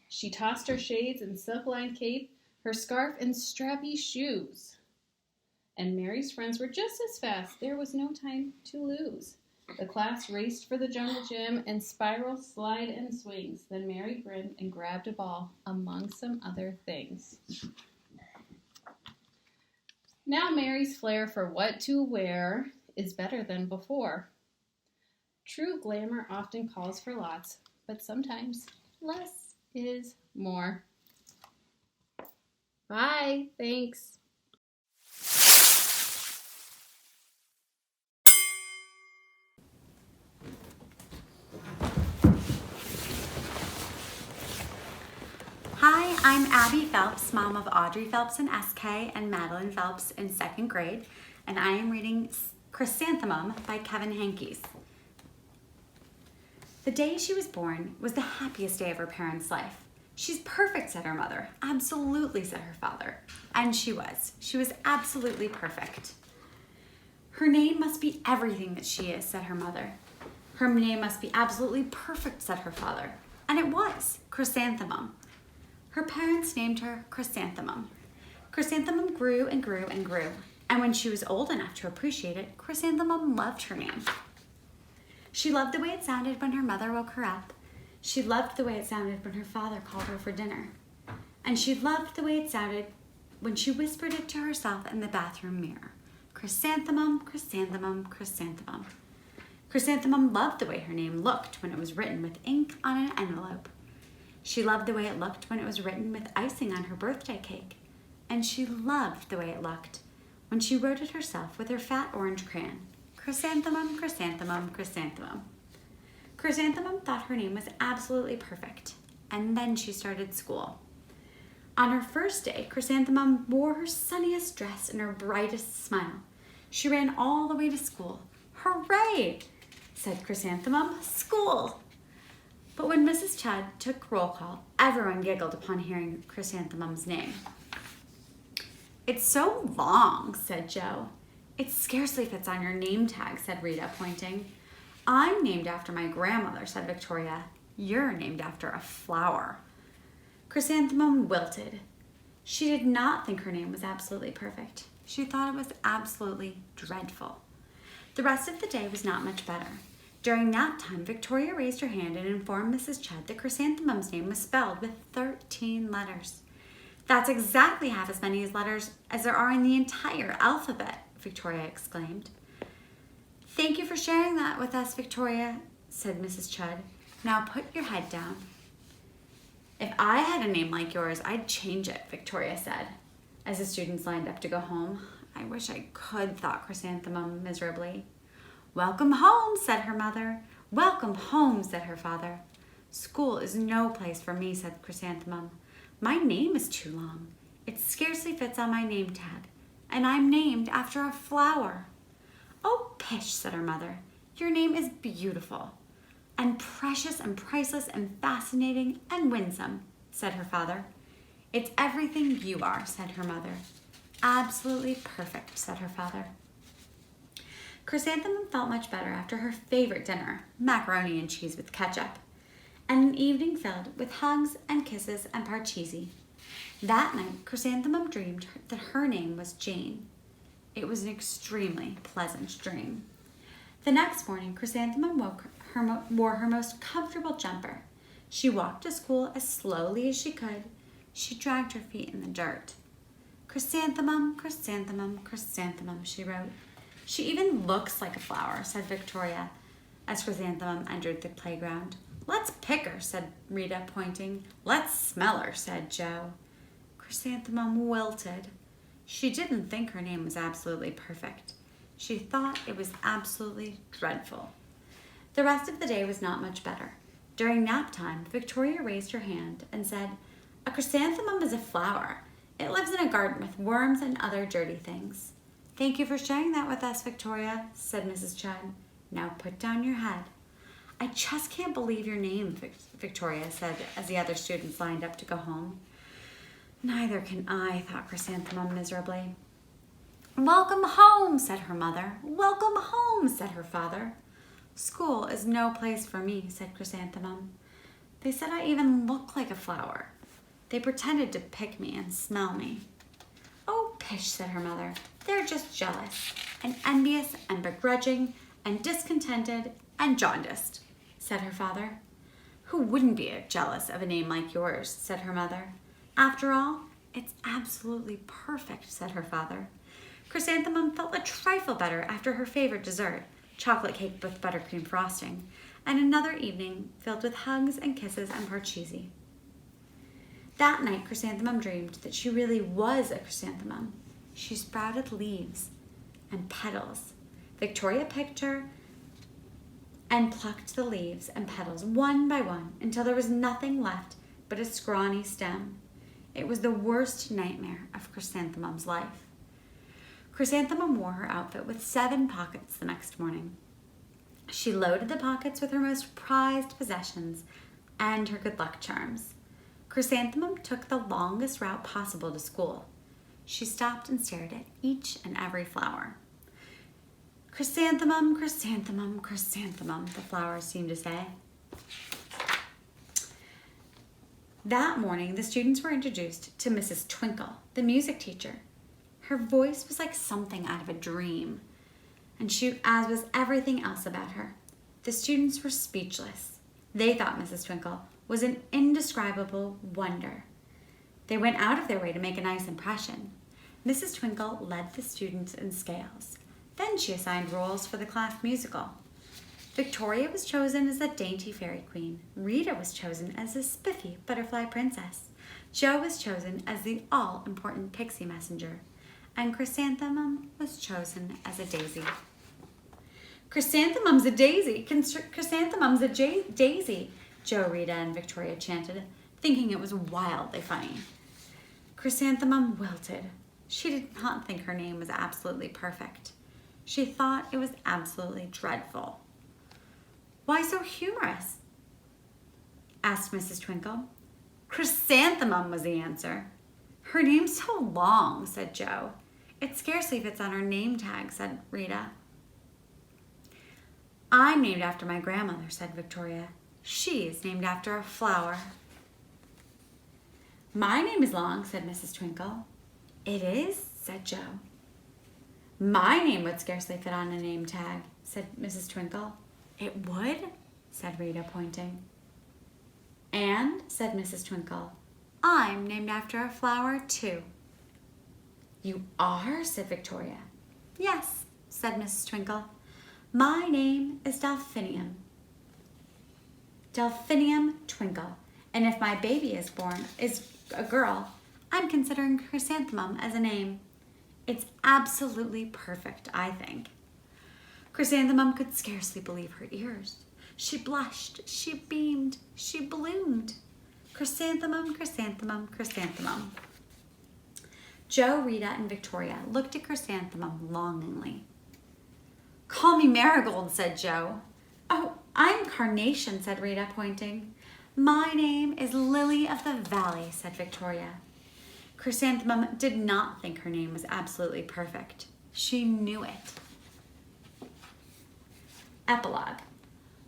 she tossed her shades and silk-lined cape, her scarf and strappy shoes. And Mary's friends were just as fast. There was no time to lose. The class raced for the jungle gym and spiral, slide, and swings. Then Mary grinned and grabbed a ball, among some other things. Now Mary's flair for what to wear is better than before. True glamour often calls for lots, but sometimes less is more. Bye. Thanks. Hi, I'm Abby Phelps, mom of Audrey Phelps in SK and Madeline Phelps in 2nd grade, and I am reading Chrysanthemum by Kevin Henkes. The day she was born was the happiest day of her parents' life. She's perfect, said her mother. Absolutely, said her father. And she was. She was absolutely perfect. Her name must be everything that she is, said her mother. Her name must be absolutely perfect, said her father. And it was, Chrysanthemum. Her parents named her Chrysanthemum. Chrysanthemum grew and grew and grew. And when she was old enough to appreciate it, Chrysanthemum loved her name. She loved the way it sounded when her mother woke her up. She loved the way it sounded when her father called her for dinner. And she loved the way it sounded when she whispered it to herself in the bathroom mirror. Chrysanthemum, chrysanthemum, chrysanthemum. Chrysanthemum loved the way her name looked when it was written with ink on an envelope. She loved the way it looked when it was written with icing on her birthday cake. And she loved the way it looked when she wrote it herself with her fat orange crayon. Chrysanthemum, chrysanthemum, chrysanthemum. Chrysanthemum thought her name was absolutely perfect. And then she started school. On her first day, Chrysanthemum wore her sunniest dress and her brightest smile. She ran all the way to school. Hooray, said Chrysanthemum, school. But when Mrs. Chudd took roll call, everyone giggled upon hearing Chrysanthemum's name. It's so long, said Joe. It scarcely fits on your name tag, said Rita, pointing. I'm named after my grandmother, said Victoria. You're named after a flower. Chrysanthemum wilted. She did not think her name was absolutely perfect. She thought it was absolutely dreadful. The rest of the day was not much better. During nap time, Victoria raised her hand and informed Mrs. Chudd that Chrysanthemum's name was spelled with 13 letters. That's exactly half as many letters as there are in the entire alphabet, Victoria exclaimed. Thank you for sharing that with us, Victoria, said Mrs. Chudd. Now put your head down. If I had a name like yours, I'd change it, Victoria said, as the students lined up to go home. I wish I could, thought Chrysanthemum miserably. Welcome home, said her mother. Welcome home, said her father. School is no place for me, said Chrysanthemum. My name is too long. It scarcely fits on my name tag, and I'm named after a flower. Oh, pish, said her mother. Your name is beautiful, and precious and priceless and fascinating and winsome, said her father. It's everything you are, said her mother. Absolutely perfect, said her father. Chrysanthemum felt much better after her favorite dinner, macaroni and cheese with ketchup, and an evening filled with hugs and kisses and parcheesi. That night, Chrysanthemum dreamed that her name was Jane. It was an extremely pleasant dream. The next morning, Chrysanthemum wore her most comfortable jumper. She walked to school as slowly as she could. She dragged her feet in the dirt. Chrysanthemum, chrysanthemum, chrysanthemum, she wrote. She even looks like a flower, said Victoria, as Chrysanthemum entered the playground. Let's pick her, said Rita, pointing. Let's smell her, said Joe. Chrysanthemum wilted. She didn't think her name was absolutely perfect. She thought it was absolutely dreadful. The rest of the day was not much better. During nap time, Victoria raised her hand and said, A chrysanthemum is a flower. It lives in a garden with worms and other dirty things. Thank you for sharing that with us, Victoria, said Mrs. Chudd. Now put down your head. I just can't believe your name, Victoria said as the other students lined up to go home. Neither can I, thought Chrysanthemum miserably. Welcome home, said her mother. Welcome home, said her father. School is no place for me, said Chrysanthemum. They said I even look like a flower. They pretended to pick me and smell me. Oh, pish, said her mother. They're just jealous, and envious, and begrudging, and discontented, and jaundiced, said her father. Who wouldn't be jealous of a name like yours, said her mother. After all, it's absolutely perfect, said her father. Chrysanthemum felt a trifle better after her favorite dessert, chocolate cake with buttercream frosting, and another evening filled with hugs and kisses and parcheesi. That night, Chrysanthemum dreamed that she really was a chrysanthemum. She sprouted leaves and petals. Victoria picked her and plucked the leaves and petals one by one until there was nothing left but a scrawny stem. It was the worst nightmare of Chrysanthemum's life. Chrysanthemum wore her outfit with 7 pockets the next morning. She loaded the pockets with her most prized possessions and her good luck charms. Chrysanthemum took the longest route possible to school. She stopped and stared at each and every flower. Chrysanthemum, chrysanthemum, chrysanthemum, the flowers seemed to say. That morning, the students were introduced to Mrs. Twinkle, the music teacher. Her voice was like something out of a dream, and as was everything else about her. The students were speechless. They thought Mrs. Twinkle was an indescribable wonder. They went out of their way to make a nice impression. Mrs. Twinkle led the students in scales. Then she assigned roles for the class musical. Victoria was chosen as the dainty fairy queen. Rita was chosen as the spiffy butterfly princess. Jo was chosen as the all-important pixie messenger. And Chrysanthemum was chosen as a daisy. Chrysanthemum's a daisy! Chrysanthemum's a daisy! Jo, Rita, and Victoria chanted, thinking it was wildly funny. Chrysanthemum wilted. She did not think her name was absolutely perfect. She thought it was absolutely dreadful. Why so humorous? Asked Mrs. Twinkle. Chrysanthemum was the answer. Her name's so long, said Jo. It scarcely fits on her name tag, said Rita. I'm named after my grandmother, said Victoria. She's named after a flower. My name is long, said Mrs. Twinkle. It is, said Jo. My name would scarcely fit on a name tag, said Mrs. Twinkle. It would, said Rita, pointing. And, said Mrs. Twinkle, I'm named after a flower, too. You are, said Victoria. Yes, said Mrs. Twinkle. My name is Delphinium. Delphinium Twinkle. And if my baby is a girl, I'm considering Chrysanthemum as a name. It's absolutely perfect, I think. Chrysanthemum could scarcely believe her ears. She blushed, she beamed, she bloomed. Chrysanthemum, chrysanthemum, chrysanthemum. Jo, Rita, and Victoria looked at Chrysanthemum longingly. Call me Marigold, said Jo. Oh, I'm Carnation, said Rita, pointing. My name is Lily of the Valley, said Victoria. Chrysanthemum did not think her name was absolutely perfect. She knew it. Epilogue.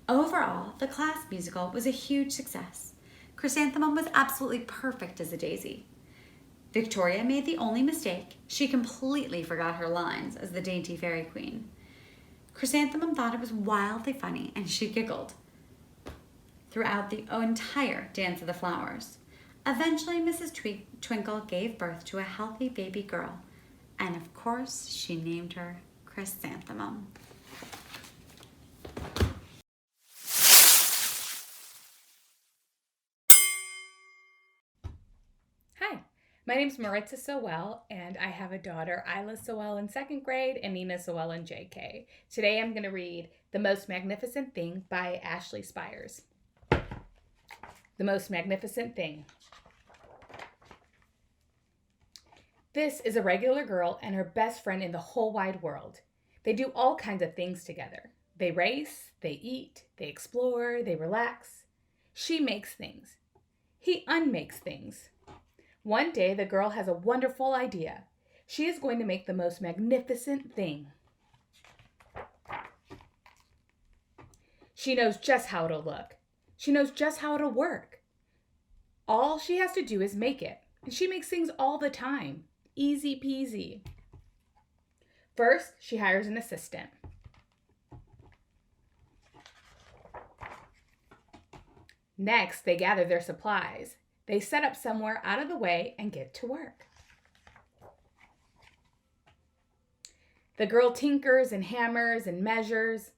Overall, the class musical was a huge success. Chrysanthemum was absolutely perfect as a daisy. Victoria made the only mistake. She completely forgot her lines as the dainty fairy queen. Chrysanthemum thought it was wildly funny, and she giggled throughout the entire Dance of the Flowers. Eventually, Mrs. Twinkle gave birth to a healthy baby girl, and of course, she named her Chrysanthemum. Hi, my name's Maritza Sowell, and I have a daughter, Isla Sowell, in 2nd grade, and Nina Sowell in JK. Today I'm going to read The Most Magnificent Thing by Ashley Spires. The Most Magnificent Thing. This is a regular girl and her best friend in the whole wide world. They do all kinds of things together. They race, they eat, they explore, they relax. She makes things. He unmakes things. One day, the girl has a wonderful idea. She is going to make the most magnificent thing. She knows just how it'll look. She knows just how it'll work. All she has to do is make it, and she makes things all the time. Easy peasy. First, she hires an assistant. Next, they gather their supplies. They set up somewhere out of the way and get to work. The girl tinkers and hammers and measures,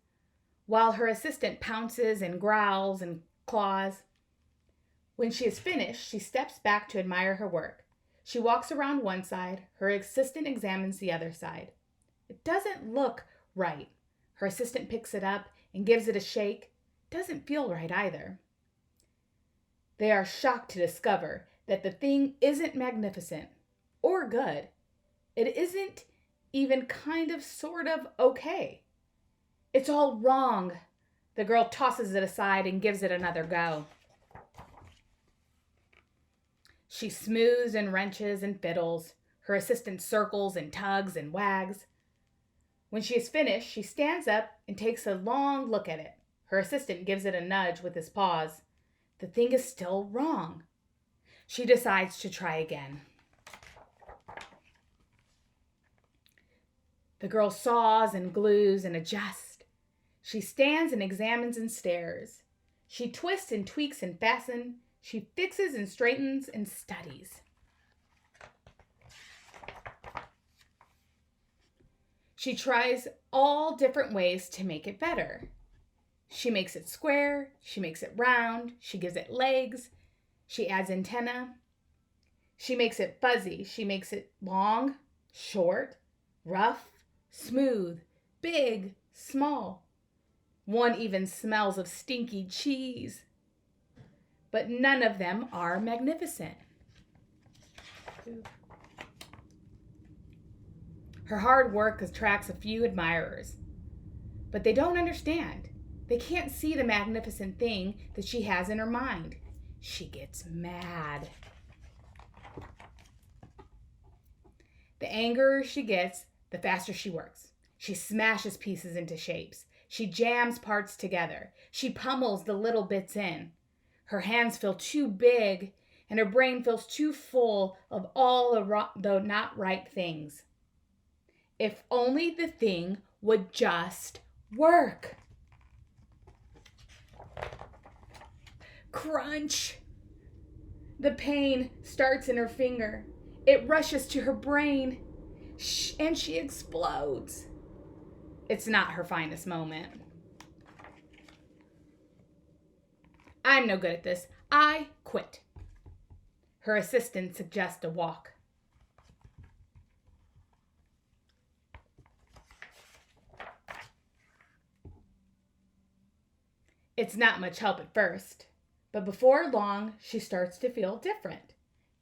while her assistant pounces and growls and claws. When she is finished, she steps back to admire her work. She walks around one side, her assistant examines the other side. It doesn't look right. Her assistant picks it up and gives it a shake. Doesn't feel right either. They are shocked to discover that the thing isn't magnificent or good. It isn't even kind of sort of okay. It's all wrong. The girl tosses it aside and gives it another go. She smooths and wrenches and fiddles. Her assistant circles and tugs and wags. When she is finished, she stands up and takes a long look at it. Her assistant gives it a nudge with his paws. The thing is still wrong. She decides to try again. The girl saws and glues and adjusts. She stands and examines and stares. She twists and tweaks and fastens. She fixes and straightens and studies. She tries all different ways to make it better. She makes it square, she makes it round, she gives it legs, she adds antenna. She makes it fuzzy, she makes it long, short, rough, smooth, big, small. One even smells of stinky cheese. But none of them are magnificent. Her hard work attracts a few admirers, but they don't understand. They can't see the magnificent thing that she has in her mind. She gets mad. The angrier she gets, the faster she works. She smashes pieces into shapes. She jams parts together. She pummels the little bits in. Her hands feel too big, and her brain feels too full of all the not right things. If only the thing would just work. Crunch! The pain starts in her finger. It rushes to her brain, and she explodes. It's not her finest moment. I'm no good at this. I quit. Her assistant suggests a walk. It's not much help at first, but before long, she starts to feel different.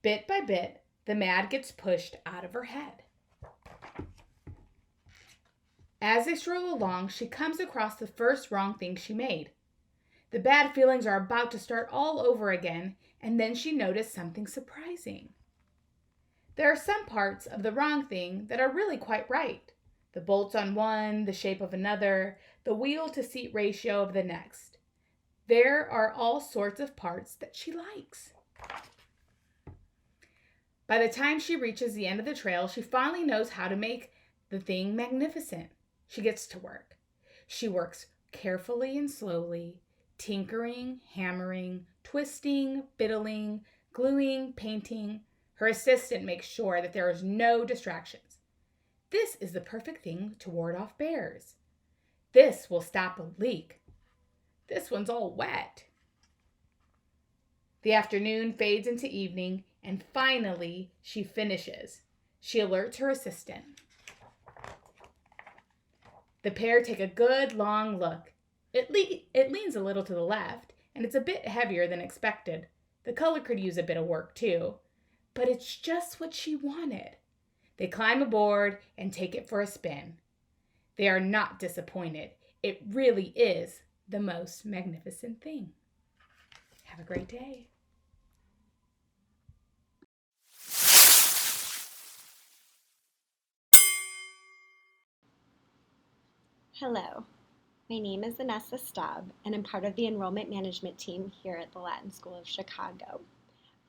Bit by bit, the mad gets pushed out of her head. As they stroll along, she comes across the first wrong thing she made. The bad feelings are about to start all over again, and then she noticed something surprising. There are some parts of the wrong thing that are really quite right. The bolts on one, the shape of another, the wheel-to-seat ratio of the next. There are all sorts of parts that she likes. By the time she reaches the end of the trail, she finally knows how to make the thing magnificent. She gets to work. She works carefully and slowly, tinkering, hammering, twisting, fiddling, gluing, painting. Her assistant makes sure that there is no distractions. This is the perfect thing to ward off bears. This will stop a leak. This one's all wet. The afternoon fades into evening, and finally she finishes. She alerts her assistant. The pair take a good long look. It leans a little to the left, and it's a bit heavier than expected. The color could use a bit of work too, but it's just what she wanted. They climb aboard and take it for a spin. They are not disappointed. It really is the most magnificent thing. Have a great day. Hello, my name is Vanessa Staub, and I'm part of the enrollment management team here at the Latin School of Chicago.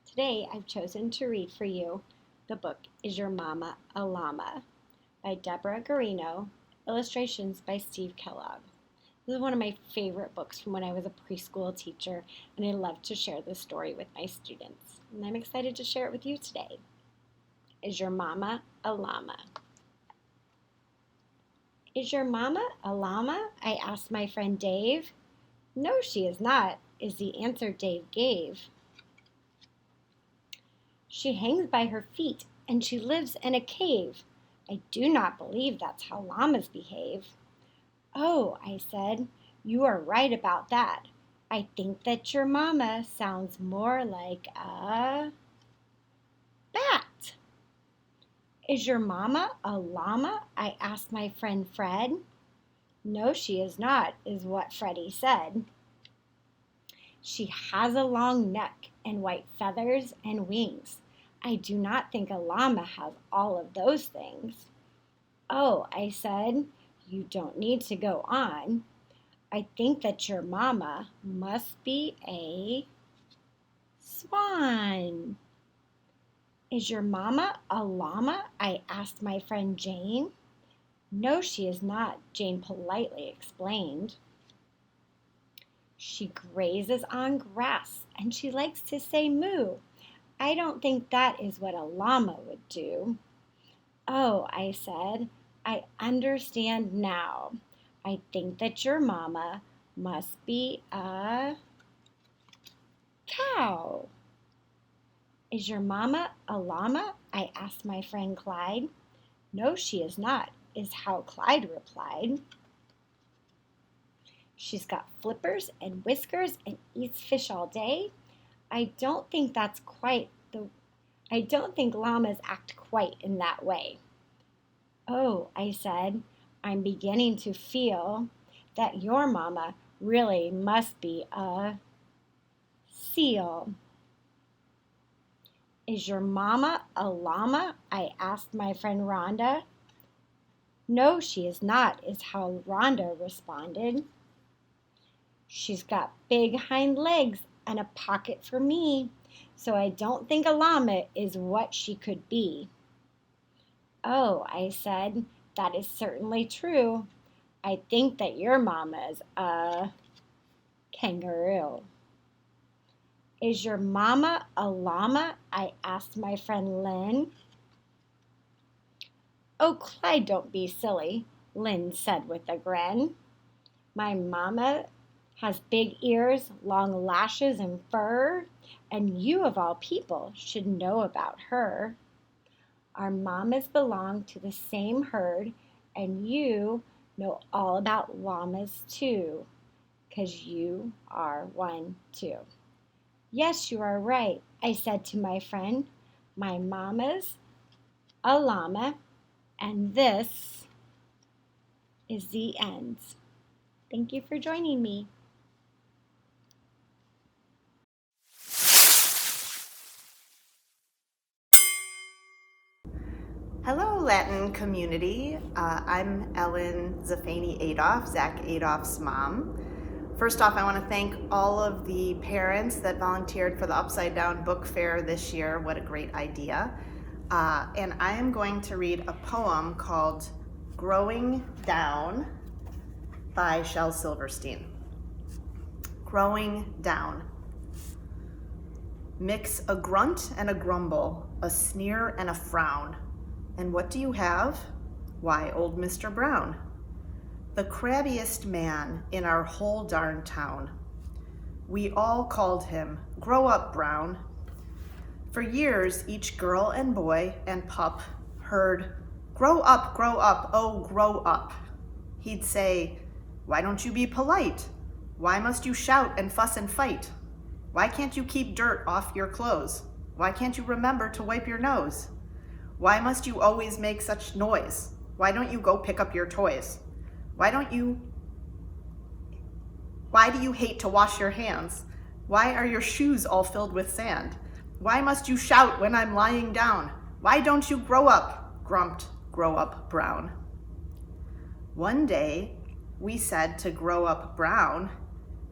Today I've chosen to read for you the book Is Your Mama a Llama by Deborah Garino, illustrations by Steve Kellogg. This is one of my favorite books from when I was a preschool teacher, and I love to share this story with my students. And I'm excited to share it with you today. Is your mama a llama? Is your mama a llama? I asked my friend Dave. No, she is not, is the answer Dave gave. She hangs by her feet, and she lives in a cave. I do not believe that's how llamas behave. Oh, I said, you are right about that. I think that your mama sounds more like a bat. Is your mama a llama? I asked my friend Fred. No, she is not, is what Freddie said. She has a long neck and white feathers and wings. I do not think a llama has all of those things. Oh, I said, you don't need to go on. I think that your mama must be a swan. Is your mama a llama? I asked my friend Jane. No, she is not, Jane politely explained. She grazes on grass and she likes to say moo. I don't think that is what a llama would do. Oh, I said, I understand now. I think that your mama must be a cow. Is your mama a llama? I asked my friend Clyde. No, she is not, is how Clyde replied. She's got flippers and whiskers and eats fish all day. I don't think llamas act quite in that way. Oh, I said, I'm beginning to feel that your mama really must be a seal. Is your mama a llama? I asked my friend Rhonda. No, she is not, is how Rhonda responded. She's got big hind legs and a pocket for me, so I don't think a llama is what she could be. Oh, I said, that is certainly true. I think that your mama is a kangaroo. Is your mama a llama? I asked my friend Lynn. Oh, Clyde, don't be silly, Lynn said with a grin. My mama has big ears, long lashes, and fur, and you of all people should know about her. Our mamas belong to the same herd, and you know all about llamas too, 'cause you are one too. Yes, you are right, I said to my friend. My mama's a llama, and this is the end. Thank you for joining me. Hello, Latin community. I'm Ellen Zafani Adolph, Zach Adolph's mom. First off, I want to thank all of the parents that volunteered for the Upside Down Book Fair this year. What a great idea. And I am going to read a poem called Growing Down by Shel Silverstein. Growing Down. Mix a grunt and a grumble, a sneer and a frown. And what do you have? Why, old Mr. Brown. The crabbiest man in our whole darn town. We all called him, Grow Up, Brown. For years, each girl and boy and pup heard, Grow up, oh, grow up. He'd say, why don't you be polite? Why must you shout and fuss and fight? Why can't you keep dirt off your clothes? Why can't you remember to wipe your nose? Why must you always make such noise? Why don't you go pick up your toys? Why do you hate to wash your hands? Why are your shoes all filled with sand? Why must you shout when I'm lying down? Why don't you grow up? Grumped Grow Up Brown. One day, we said to Grow Up Brown,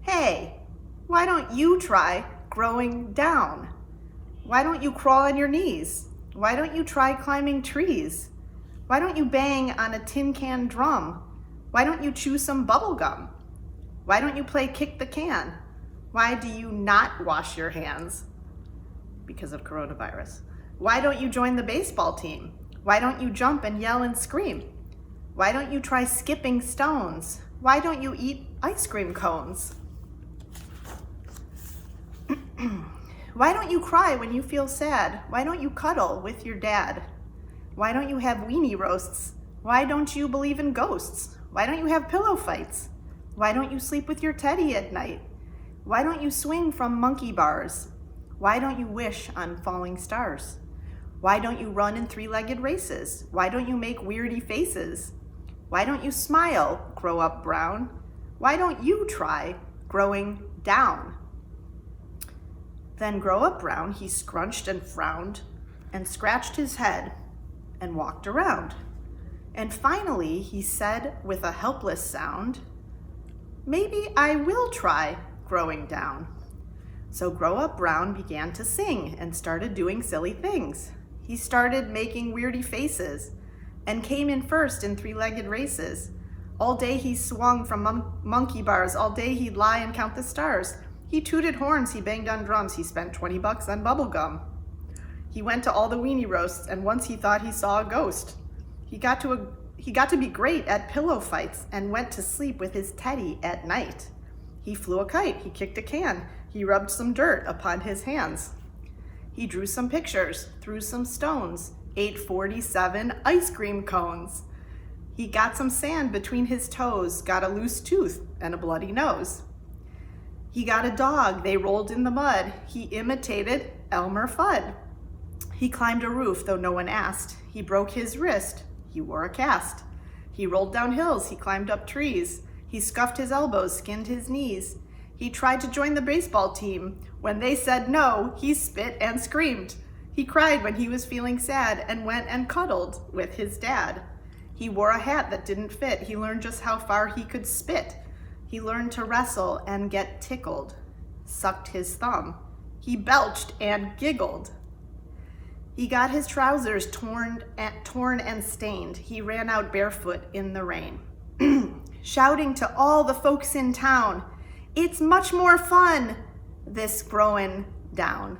hey, why don't you try growing down? Why don't you crawl on your knees? Why don't you try climbing trees? Why don't you bang on a tin can drum? Why don't you chew some bubble gum? Why don't you play kick the can? Why do you not wash your hands? Because of coronavirus. Why don't you join the baseball team? Why don't you jump and yell and scream? Why don't you try skipping stones? Why don't you eat ice cream cones? Why don't you cry when you feel sad? Why don't you cuddle with your dad? Why don't you have weenie roasts? Why don't you believe in ghosts? Why don't you have pillow fights? Why don't you sleep with your teddy at night? Why don't you swing from monkey bars? Why don't you wish on falling stars? Why don't you run in three-legged races? Why don't you make weirdy faces? Why don't you smile, grow up brown? Why don't you try growing down? Then grow up brown, he scrunched and frowned and scratched his head and walked around. And finally he said with a helpless sound, maybe I will try growing down. So Grow Up Brown began to sing and started doing silly things. He started making weirdy faces and came in first in three-legged races. All day he swung from monkey bars. All day he'd lie and count the stars. He tooted horns, he banged on drums. He spent $20 on bubble gum. He went to all the weenie roasts, and once he thought he saw a ghost. He got to be great at pillow fights and went to sleep with his teddy at night. He flew a kite, he kicked a can, he rubbed some dirt upon his hands. He drew some pictures, threw some stones, ate 47 ice cream cones. He got some sand between his toes, got a loose tooth and a bloody nose. He got a dog, they rolled in the mud. He imitated Elmer Fudd. He climbed a roof, though no one asked. He broke his wrist, he wore a cast. He rolled down hills, he climbed up trees. He scuffed his elbows, skinned his knees. He tried to join the baseball team. When they said no, he spit and screamed. He cried when he was feeling sad and went and cuddled with his dad. He wore a hat that didn't fit. He learned just how far he could spit. He learned to wrestle and get tickled, sucked his thumb. He belched and giggled. He got his trousers torn and stained. He ran out barefoot in the rain, shouting to all the folks in town, "It's much more fun, this growing down."